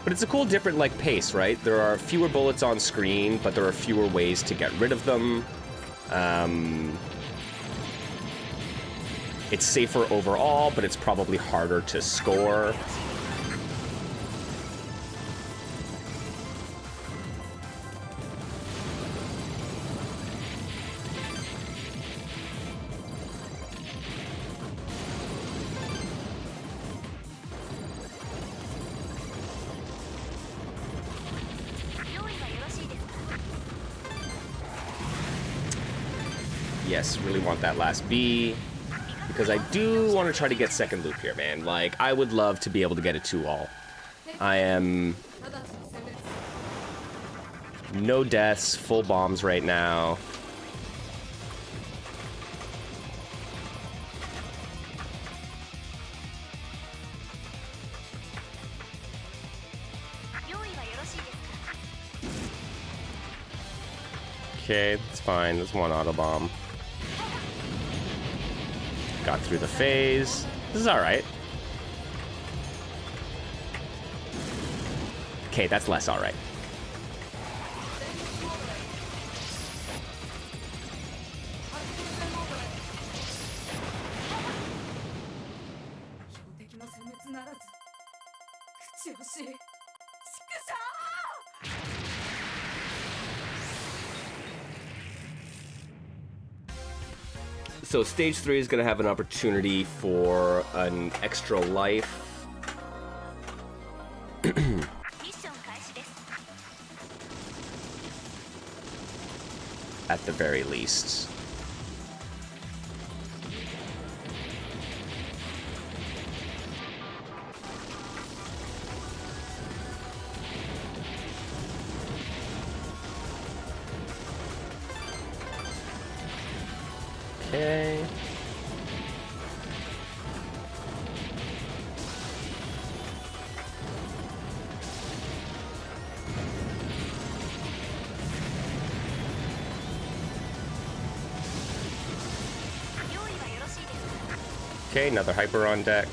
But it's a cool, different, like, pace, right? There are fewer bullets on screen, but there are fewer ways to get rid of them. It's safer overall, but it's probably harder to score. Yes, really want that last B. Because I do want to try to get second loop here, man. Like, I would love to be able to get a 2-all. I am... no deaths, full bombs right now. Okay, that's fine. There's one auto bomb. Got through the phase. This is alright. Okay, that's less alright. So stage 3 is going to have an opportunity for an extra life. At the very least. Okay. Okay, another hyper on deck.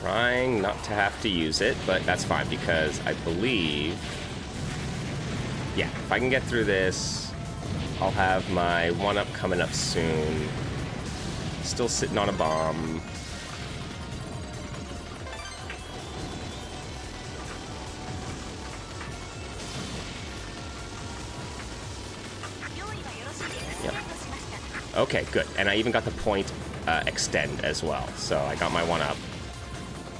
Trying not to have to use it, but that's fine because I believe... yeah, if I can get through this, I'll have my 1-up coming up soon. Still sitting on a bomb. Yep. Okay, good. And I even got the point extend as well. So I got my 1-up.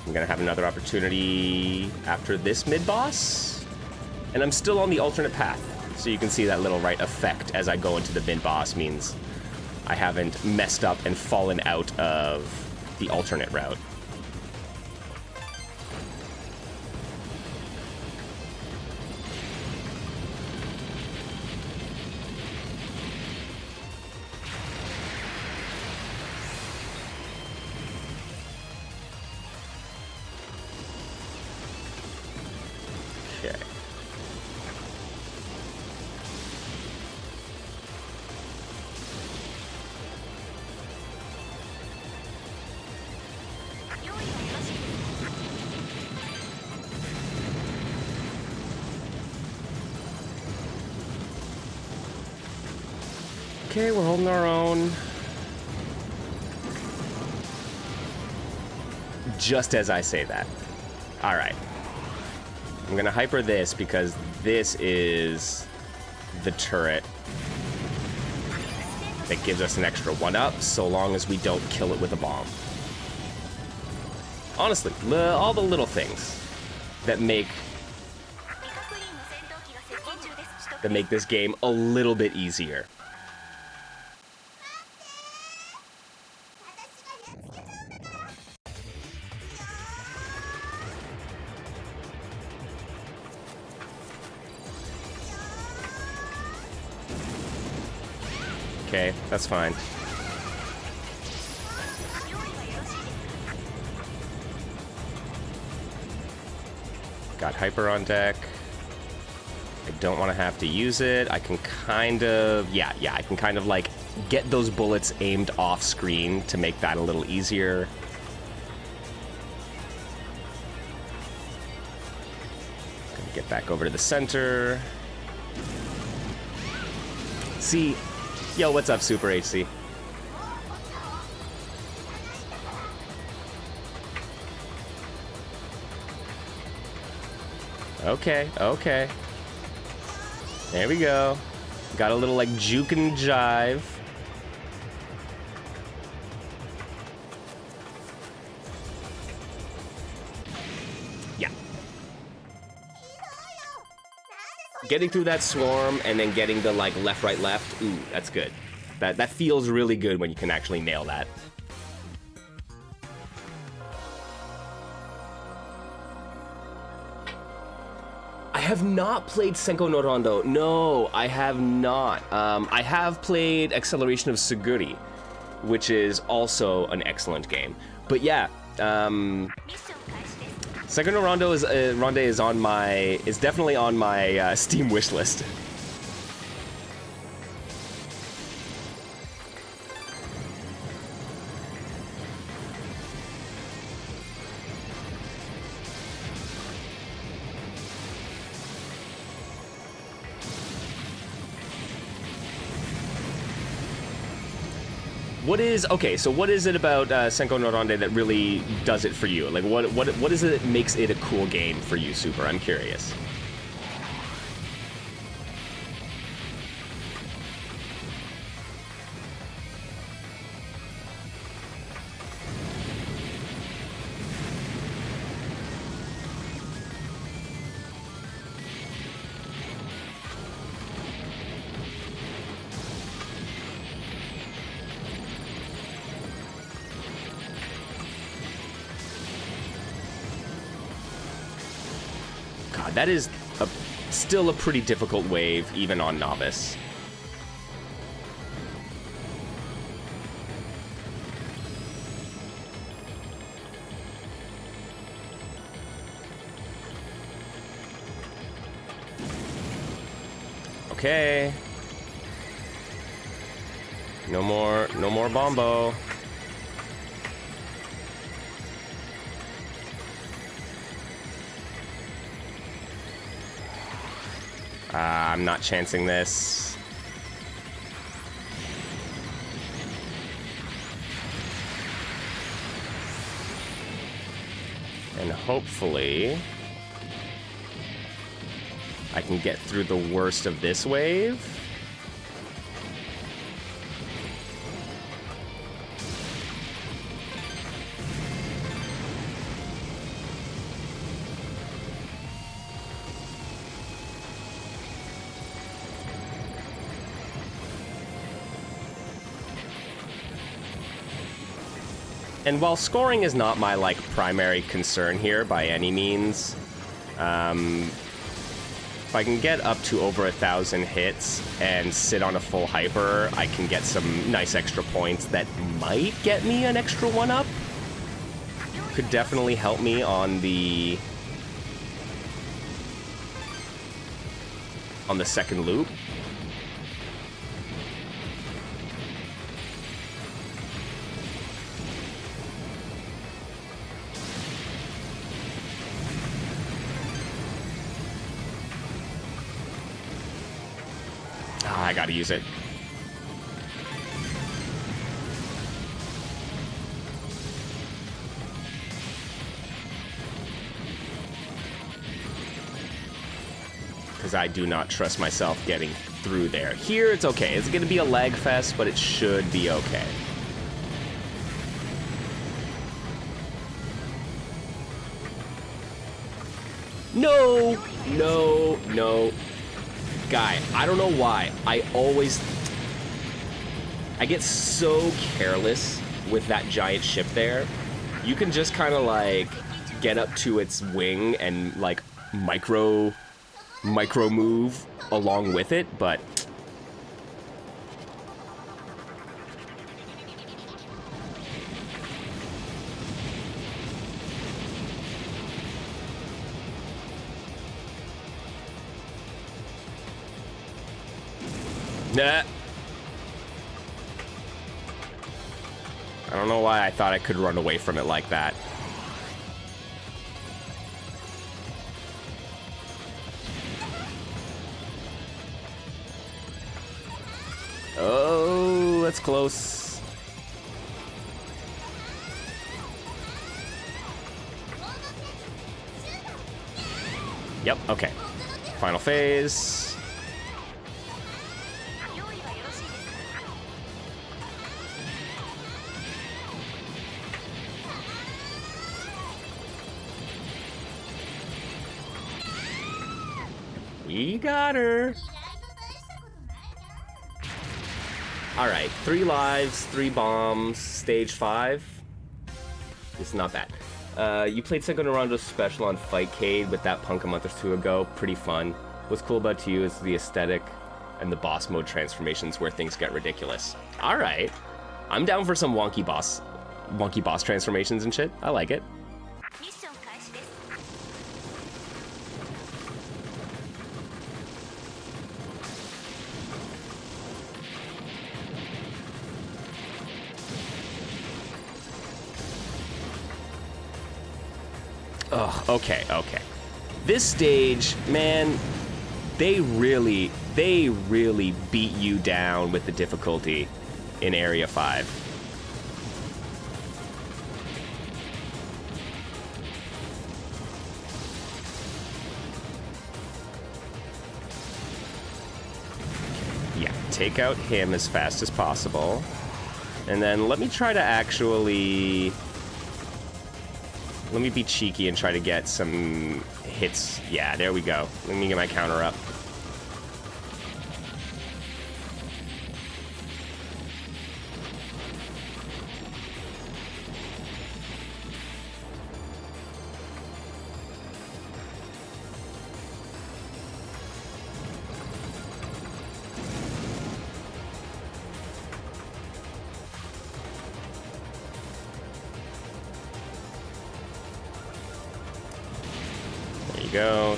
I'm gonna have another opportunity after this mid-boss. And I'm still on the alternate path. So you can see that little right effect as I go into the mid-boss means I haven't messed up and fallen out of the alternate route. Okay. Okay, we're holding our own. Just as I say that. Alright. I'm gonna hyper this because this is the turret that gives us an extra 1-up so long as we don't kill it with a bomb. Honestly, all the little things that make this game a little bit easier. Okay, that's fine. Got hyper on deck. I don't want to have to use it. I can kind of... yeah, I can kind of, like, get those bullets aimed off screen to make that a little easier. Gonna get back over to the center. See... yo, what's up, Super HC? Okay, okay. There we go. Got a little like juke and jive. Yeah. Getting through that swarm and then getting the like left, right, left. Ooh, that's good. That feels really good when you can actually nail that. I have not played Senko no Rondo. No, I have not. I have played Acceleration of Suguri, which is also an excellent game. But yeah, Senko no Rondo is is definitely on my Steam wish list. So what is it about Senko no Ronde that really does it for you? Like, what is it that makes it a cool game for you, Super? I'm curious. That is still a pretty difficult wave, even on Novice. Okay. No more Bombo. I'm not chancing this. And hopefully I can get through the worst of this wave. And while scoring is not my, like, primary concern here by any means, if I can get up to over 1,000 hits and sit on a full hyper, I can get some nice extra points that might get me an extra 1-up. Could definitely help me on the second loop. I gotta use it. Because I do not trust myself getting through there. Here, it's okay. It's gonna be a lag fest, but it should be okay. No! No, no. Guy, I don't know why. I get so careless with that giant ship there. You can just kind of like get up to its wing and like micro move along with it, but nah. I don't know why I thought I could run away from it like that. Oh, that's close. Yep, okay. Final phase. We got her. Alright, 3 lives, 3 bombs, stage 5. It's not bad. You played Second Rondo Special on Fightcade with that punk a month or 2 ago. Pretty fun. What's cool about you is the aesthetic and the boss mode transformations where things get ridiculous. Alright. I'm down for some wonky boss transformations and shit. I like it. Oh, okay. This stage, man, they really beat you down with the difficulty in Area 5. Yeah, take out him as fast as possible. And then let me try to actually... Let me be cheeky and try to get some hits. Yeah, there we go. Let me get my counter up. Go.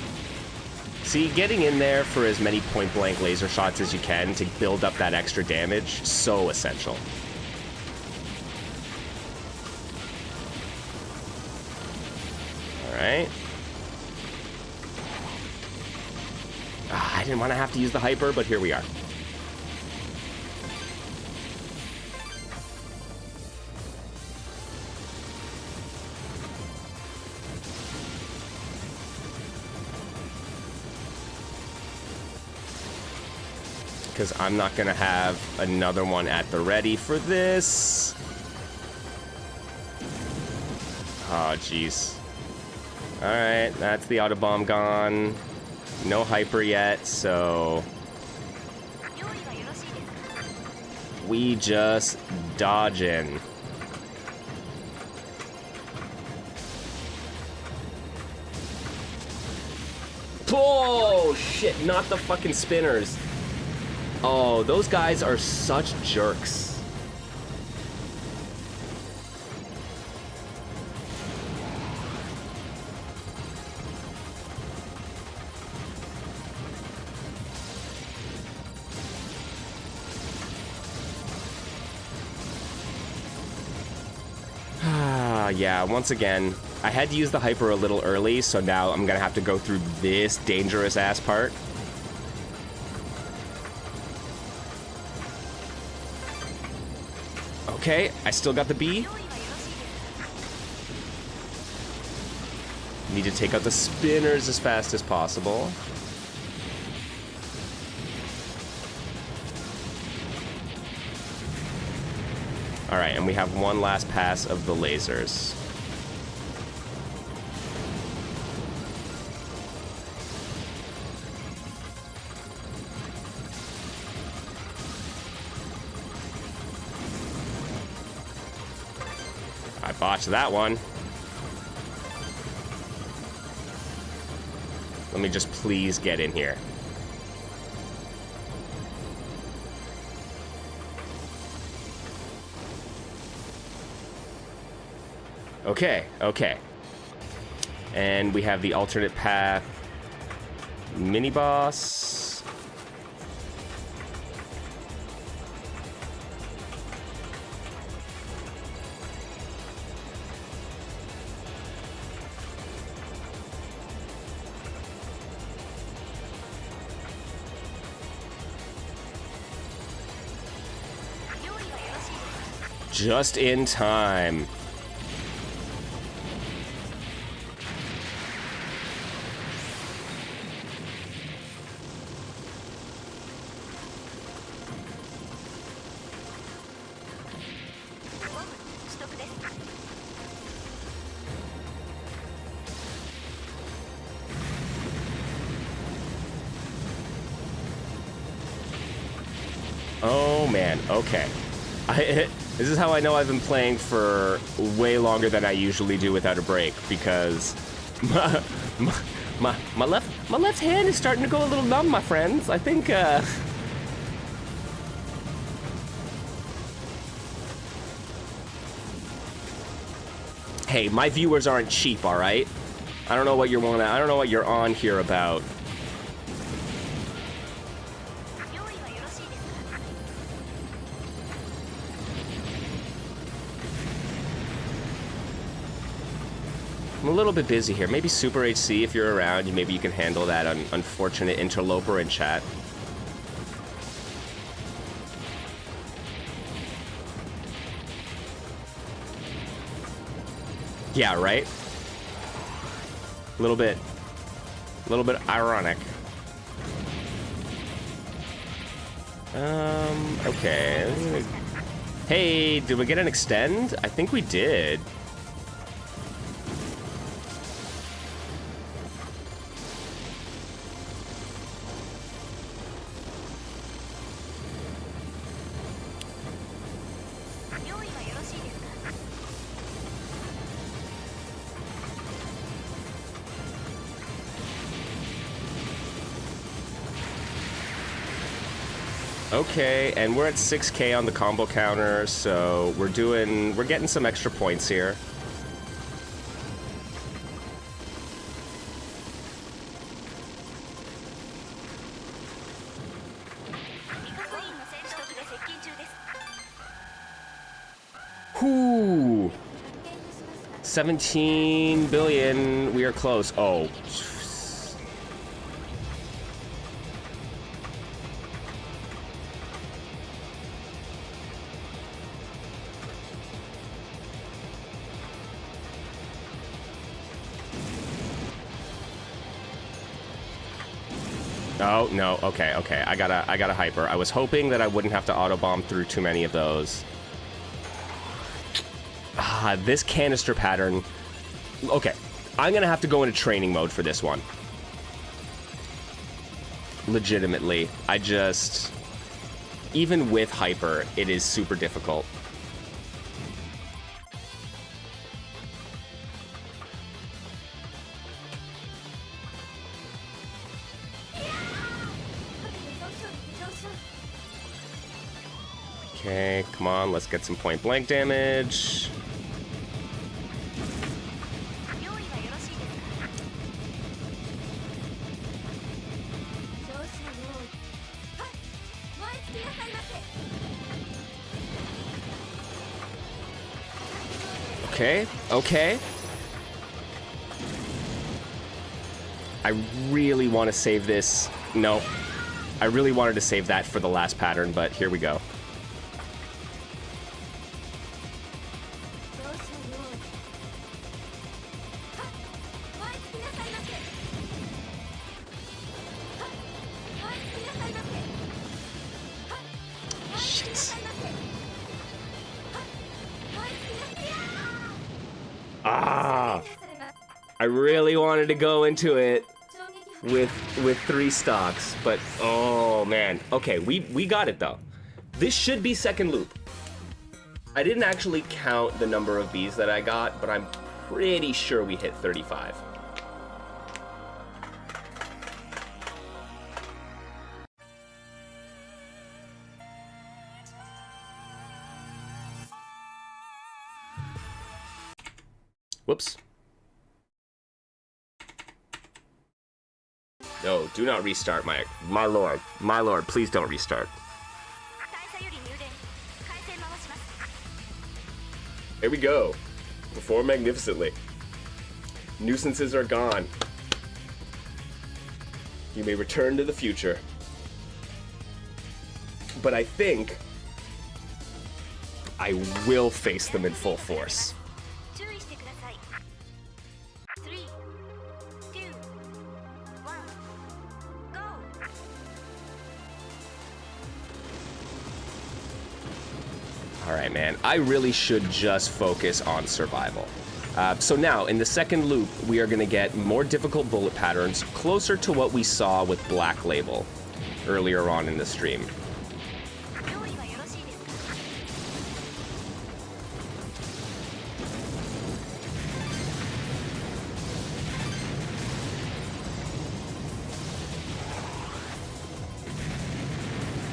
See, getting in there for as many point-blank laser shots as you can to build up that extra damage, so essential. Alright. I didn't want to have to use the hyper, but here we are. Because I'm not going to have another one at the ready for this. Oh, jeez. Alright, that's the auto bomb gone. No hyper yet, so... we just dodging. Oh, shit, not the fucking spinners. Oh, those guys are such jerks. Yeah, once again, I had to use the hyper a little early, so now I'm gonna have to go through this dangerous-ass part. Okay, I still got the B. Need to take out the spinners as fast as possible. Alright, and we have one last pass of the lasers. I botched that one. Let me just please get in here. Okay, okay. And we have the alternate path mini-boss. Just in time. man, okay. This is how I know I've been playing for way longer than I usually do without a break, because my left hand is starting to go a little numb, my friends. I think hey, my viewers aren't cheap, all right? I don't know what you're on here about. I'm a little bit busy here. Maybe Super HC, if you're around, maybe you can handle that unfortunate interloper in chat. Yeah, right? A little bit ironic. Okay. Hey, did we get an extend? I think we did. Okay, and we're at 6K on the combo counter, so we're getting some extra points here. Whoo! 17 billion, we are close. Oh. Oh, no, okay, I got a hyper. I was hoping that I wouldn't have to auto-bomb through too many of those. Ah, this canister pattern. Okay, I'm gonna have to go into training mode for this one. Legitimately, even with hyper, it is super difficult. Okay, come on, let's get some point blank damage. Okay. I really want to save this. No. I really wanted to save that for the last pattern, but here we go. I really wanted to go into it with 3 stocks, but oh man. Okay, we got it though. This should be second loop. I didn't actually count the number of Bs that I got, but I'm pretty sure we hit 35. Whoops. No, do not restart, my lord. My lord, please don't restart. Here we go. Perform magnificently. Nuisances are gone. You may return to the future. But I think I will face them in full force. Alright, man. I really should just focus on survival. So now, in the second loop, we are going to get more difficult bullet patterns, closer to what we saw with Black Label earlier on in the stream.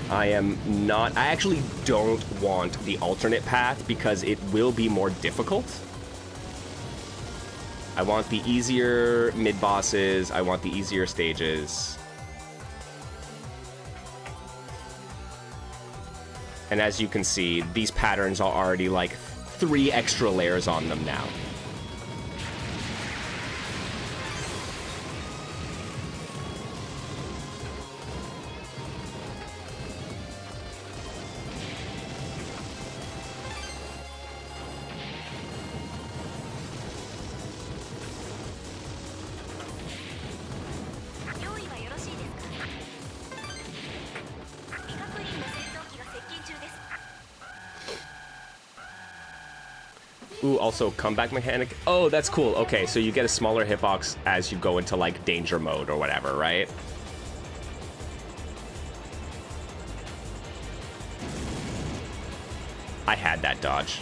I actually don't want the alternate path because it will be more difficult. I want the easier mid-bosses. I want the easier stages. And as you can see, these patterns are already like 3 extra layers on them now. Ooh, also comeback mechanic. Oh, that's cool. Okay, so you get a smaller hitbox as you go into like danger mode or whatever, right? I had that dodge.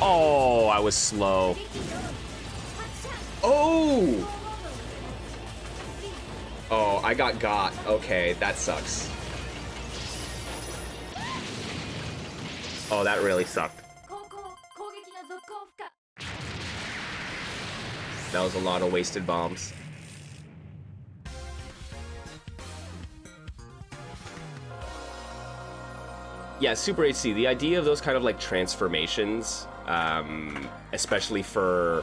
Oh, I was slow. Oh! Oh, I got. Okay, that sucks. Oh, that really sucked. That was a lot of wasted bombs. Yeah, Super HC, the idea of those kind of like transformations, especially for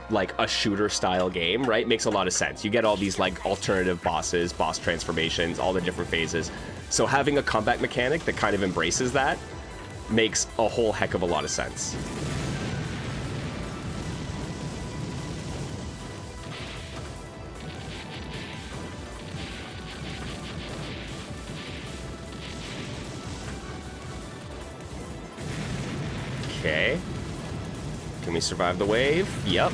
like a shooter style game, right, makes a lot of sense. You get all these like alternative bosses, boss transformations, all the different phases. So having a comeback mechanic that kind of embraces that makes a whole heck of a lot of sense. Okay. Can we survive the wave? Yep.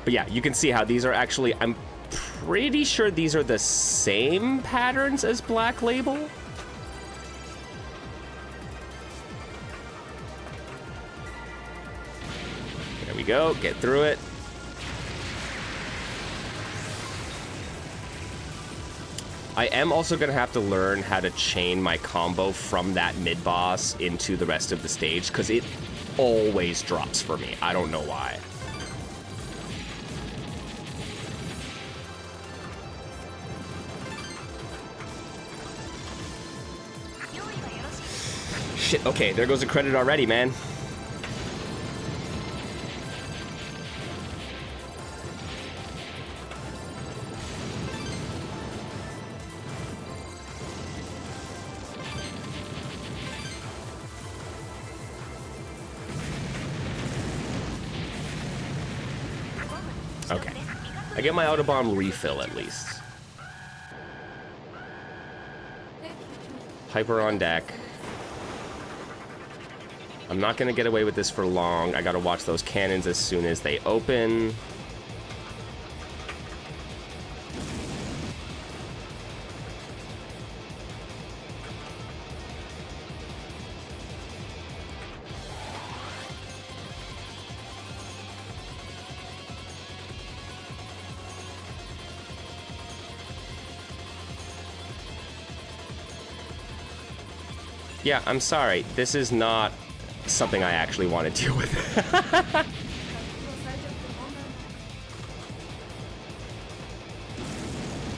But yeah, you can see how these are actually, I'm pretty sure these are the same patterns as Black Label. There we go, get through it. I am also going to have to learn how to chain my combo from that mid-boss into the rest of the stage, because it always drops for me. I don't know why. Shit, okay, there goes a credit already, man. Okay. I get my Autobomb refill at least. Hyper on deck. I'm not gonna get away with this for long. I gotta watch those cannons as soon as they open. Yeah, I'm sorry. This is not something I actually want to deal with.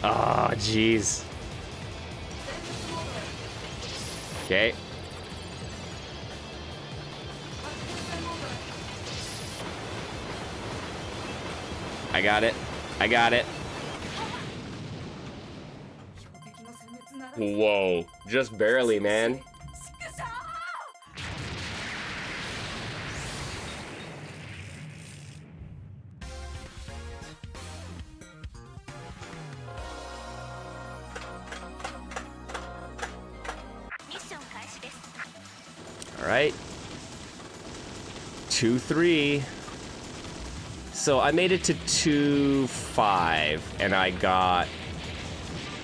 Oh, jeez. Okay. I got it. I got it. Whoa. Just barely, man. Alright. 2-3. So I made it to 2-5, and I got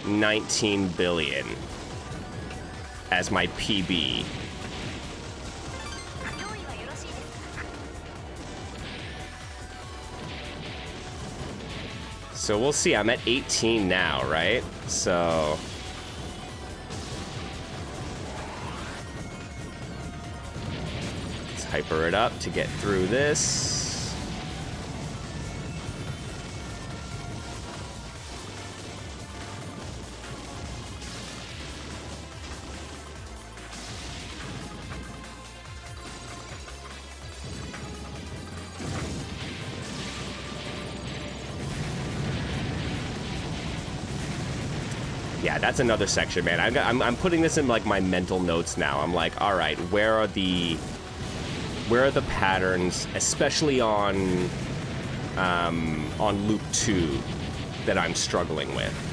19 billion. as my PB. So we'll see. I'm at 18 now, right? So let's hyper it up to get through this. Yeah, that's another section, man. I'm putting this in like my mental notes now. I'm like, all right, where are the patterns, especially on loop 2, that I'm struggling with?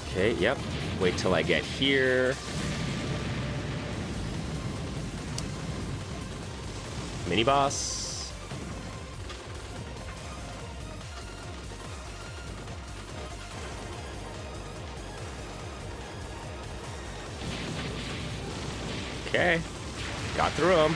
Okay, yep. Wait till I get here. Mini boss. Okay. Got through him.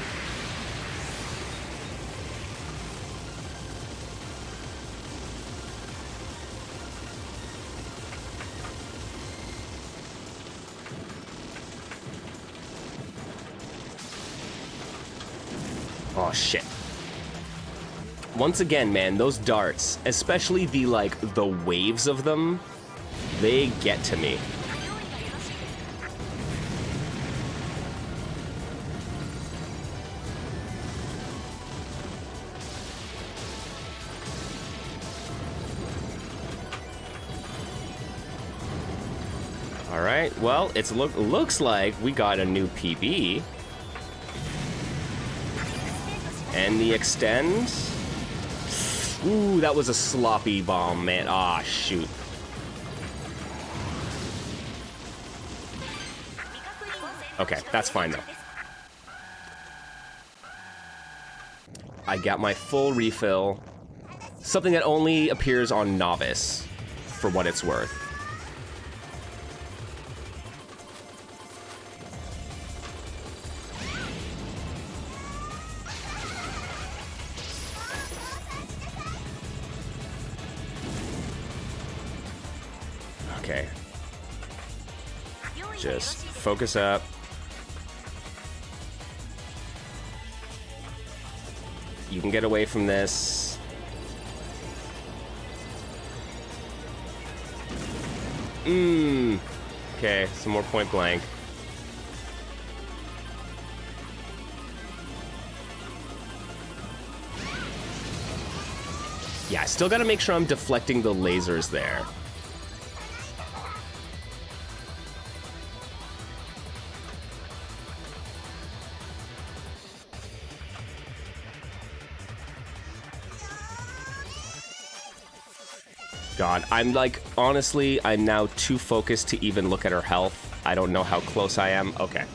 Oh, shit. Once again, man, those darts, especially the waves of them, they get to me. All right, well, looks like we got a new PB. And the extend. Ooh, that was a sloppy bomb, man. Ah, shoot. Okay, that's fine, though. I got my full refill. Something that only appears on Novice, for what it's worth. Okay. Just focus up. You can get away from this. Okay, some more point blank. Yeah, I still gotta make sure I'm deflecting the lasers there. God, I'm like, honestly, I'm now too focused to even look at her health. I don't know how close I am. Okay.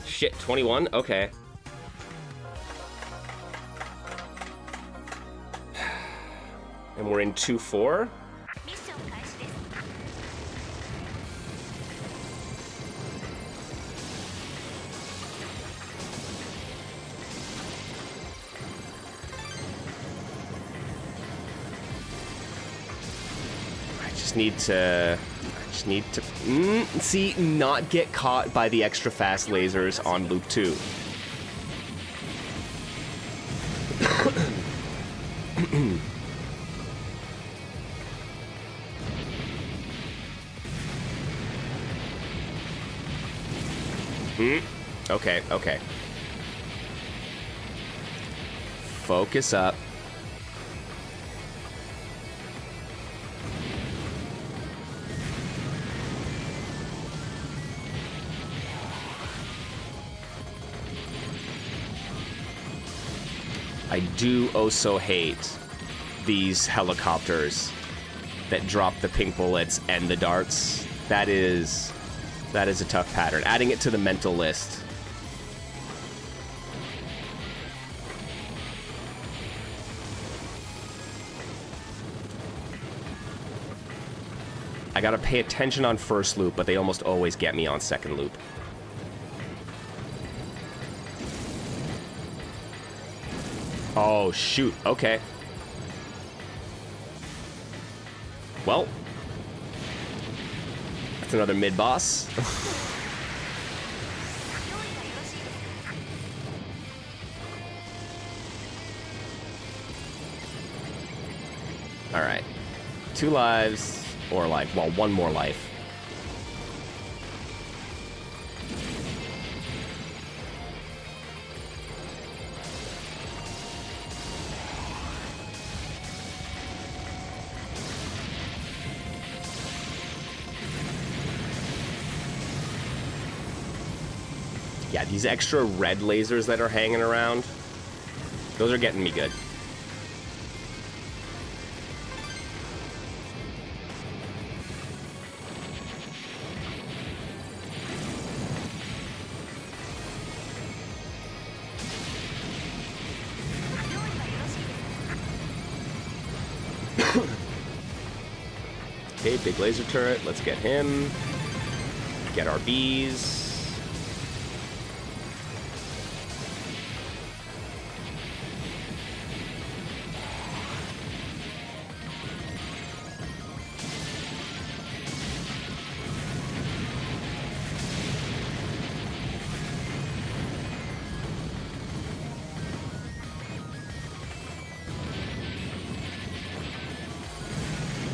Shit, 21? Okay. And we're in 2-4? I just need to see, not get caught by the extra fast lasers on loop 2. Okay, okay. Focus up. I do also hate these helicopters that drop the pink bullets and the darts. That is a tough pattern. Adding it to the mental list. I gotta pay attention on first loop, but they almost always get me on second loop. Oh, shoot. Okay. Well, that's another mid-boss. All right. 2 lives, or like, well, 1 more life. Yeah, these extra red lasers that are hanging around, those are getting me good. Okay, big laser turret, let's get him. Get our bees.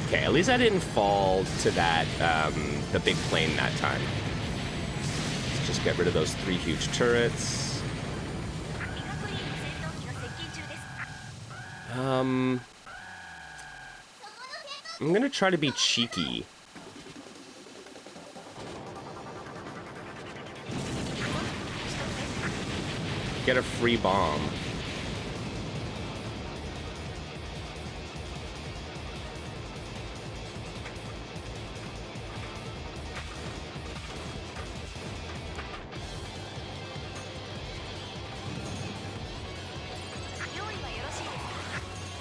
Okay, at least I didn't fall to that, the big plane that time. Let's just get rid of those 3 huge turrets. I'm gonna try to be cheeky. Get a free bomb.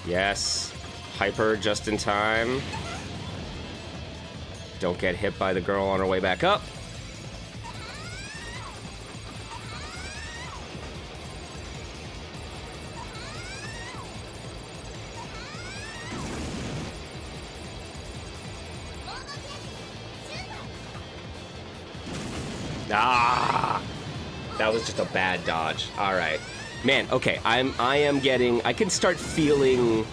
Yes. Hyper just in time. Don't get hit by the girl on her way back up. Ah! That was just a bad dodge. All right. Man, okay, I can start feeling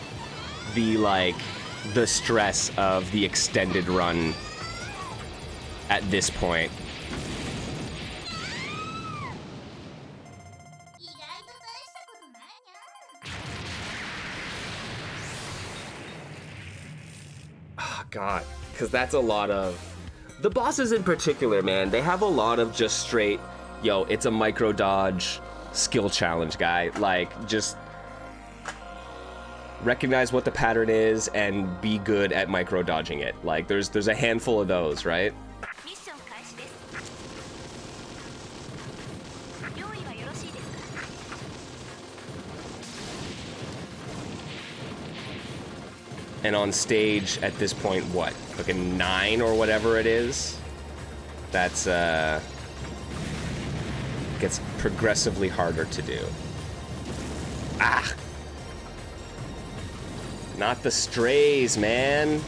the stress of the extended run at this point. Oh, God, because that's a lot of... The bosses in particular, man, they have a lot of just straight, yo, it's a micro dodge skill challenge, guy. Like, just recognize what the pattern is and be good at micro dodging it. Like, there's a handful of those, right? And on stage at this point, what? Like a 9 or whatever it is? That's, gets progressively harder to do. Ah! Not the strays, man!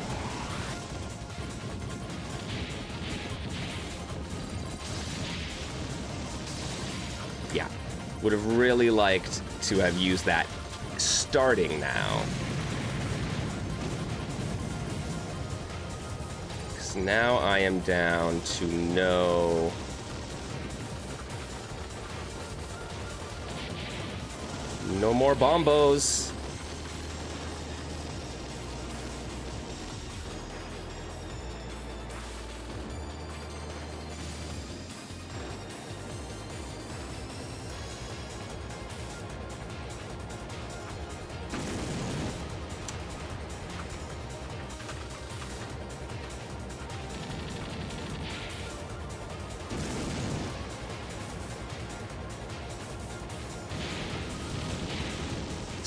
Yeah. Would have really liked to have used that starting now. Because now I am down to no... No more bombos.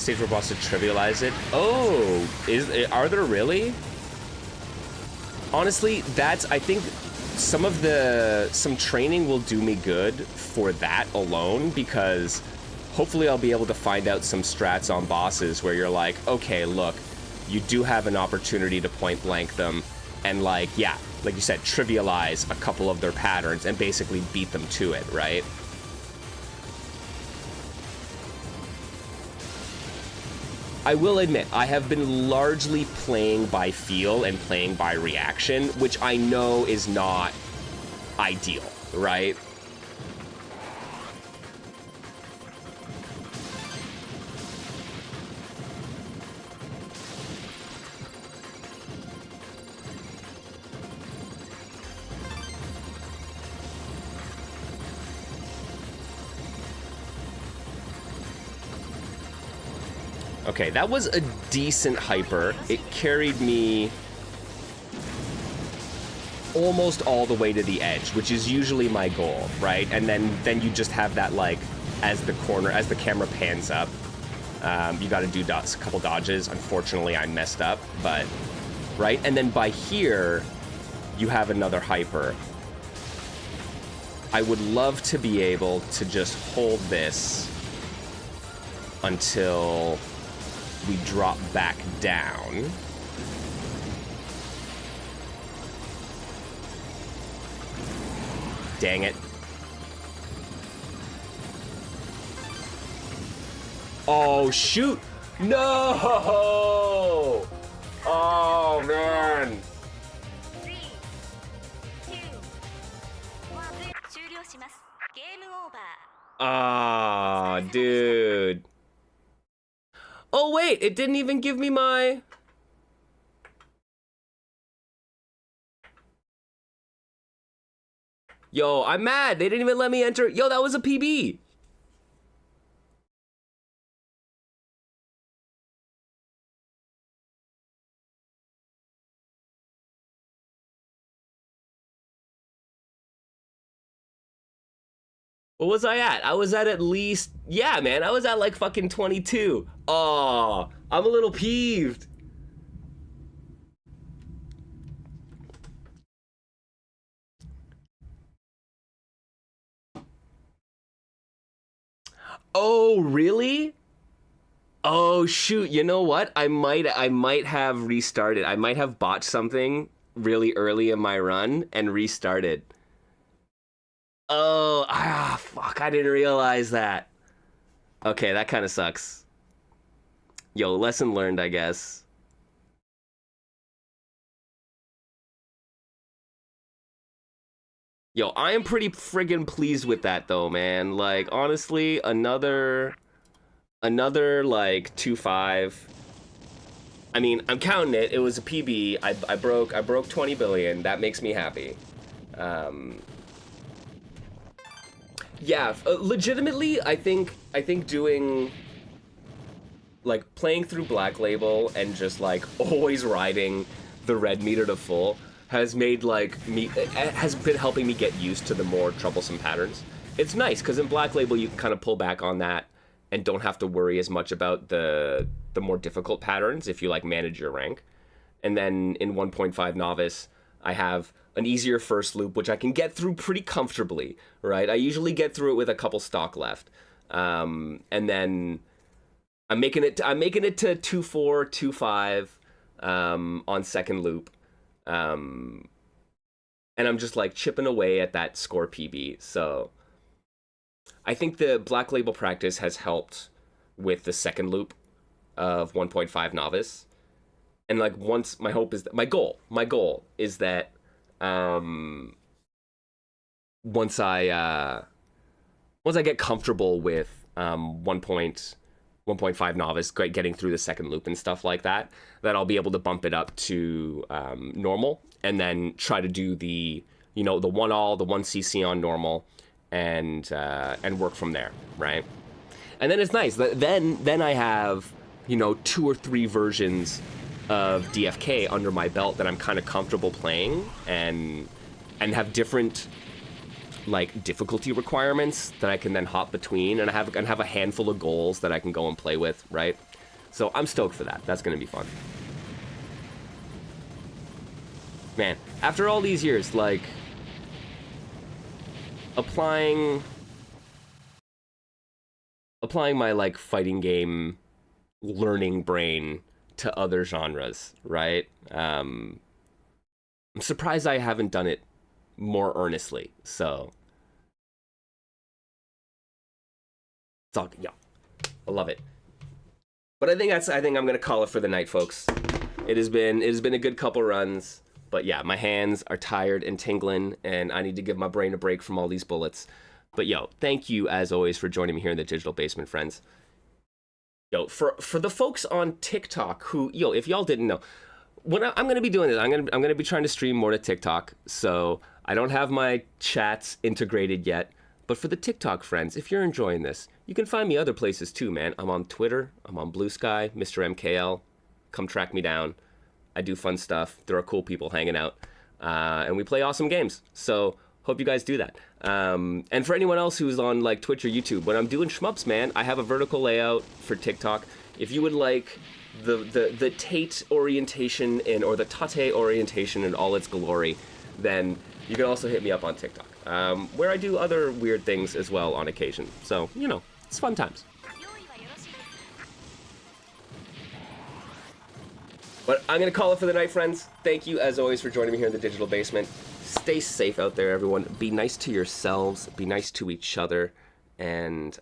Stage for boss to trivialize it. Oh, are there really? Honestly, I think some training will do me good for that alone, because hopefully I'll be able to find out some strats on bosses where you're like, okay, look, you do have an opportunity to point blank them and, like, yeah, like you said, trivialize a couple of their patterns and basically beat them to it, right? I will admit, I have been largely playing by feel and playing by reaction, which I know is not ideal, right? Okay, that was a decent hyper. It carried me almost all the way to the edge, which is usually my goal, right? And then you just have that, like, as the camera pans up, you gotta do a couple dodges. Unfortunately, I messed up, but, right? And then by here, you have another hyper. I would love to be able to just hold this until we drop back down. Dang it. Oh, shoot! No! Oh, man! Ah, dude. Oh, wait, it didn't even give me my... Yo, I'm mad. They didn't even let me enter. Yo, that was a PB. What was I at? I was at least... Yeah, man, I was at like fucking 22. Oh, I'm a little peeved. Oh, really? Oh, shoot. You know what? I might have restarted. I might have botched something really early in my run and restarted. Oh, fuck, I didn't realize that. Okay, that kind of sucks. Yo, lesson learned, I guess. Yo, I am pretty friggin' pleased with that, though, man. Like, honestly, another, like, 2.5. I mean, I'm counting it. It was a PB. I broke 20 billion. That makes me happy. Yeah, legitimately, I think doing, like, playing through Black Label and just, like, always riding the red meter to full has made, like, has been helping me get used to the more troublesome patterns. It's nice, because in Black Label you can kind of pull back on that and don't have to worry as much about the more difficult patterns if you, like, manage your rank. And then in 1.5 Novice, I have an easier first loop, which I can get through pretty comfortably, right? I usually get through it with a couple stock left. And then I'm making it to 2.4, 2.5 on second loop. And I'm just, like, chipping away at that score PB. So I think the Black Label practice has helped with the second loop of 1.5 Novice. And, like, once my goal is that once I get comfortable with 1.5 Novice, getting through the second loop and stuff like that, that I'll be able to bump it up to normal, and then try to do the, you know, the 1 CC on normal, and work from there, right? And then it's nice. Then I have, you know, 2 or 3 versions of DFK under my belt that I'm kind of comfortable playing, and have different, like, difficulty requirements that I can then hop between, and I have a handful of goals that I can go and play with, right? So I'm stoked for that. That's going to be fun. Man, after all these years, like, applying my, like, fighting game learning brain to other genres, right? I'm surprised I haven't done it more earnestly. So it's all, yeah, I love it. But I think I'm gonna call it for the night, folks. It has been a good couple runs, but yeah, my hands are tired and tingling, and I need to give my brain a break from all these bullets. But yo, thank you as always for joining me here in the Digital Basement, friends. Yo, for the folks on TikTok who, yo, if y'all didn't know, when I'm gonna be doing this, I'm gonna be trying to stream more to TikTok. So I don't have my chats integrated yet. But for the TikTok friends, if you're enjoying this, you can find me other places too, man. I'm on Twitter, I'm on Blue Sky, Mr. MKL. Come track me down. I do fun stuff. There are cool people hanging out. And we play awesome games. So hope you guys do that. And for anyone else who's on like Twitch or YouTube, when I'm doing shmups, man, I have a vertical layout for TikTok. If you would like the Tate orientation or the Tate orientation in all its glory, then you can also hit me up on TikTok, where I do other weird things as well on occasion. So, you know, it's fun times. But I'm going to call it for the night, friends. Thank you, as always, for joining me here in the Digital Basement. Stay safe out there, everyone. Be nice to yourselves. Be nice to each other. And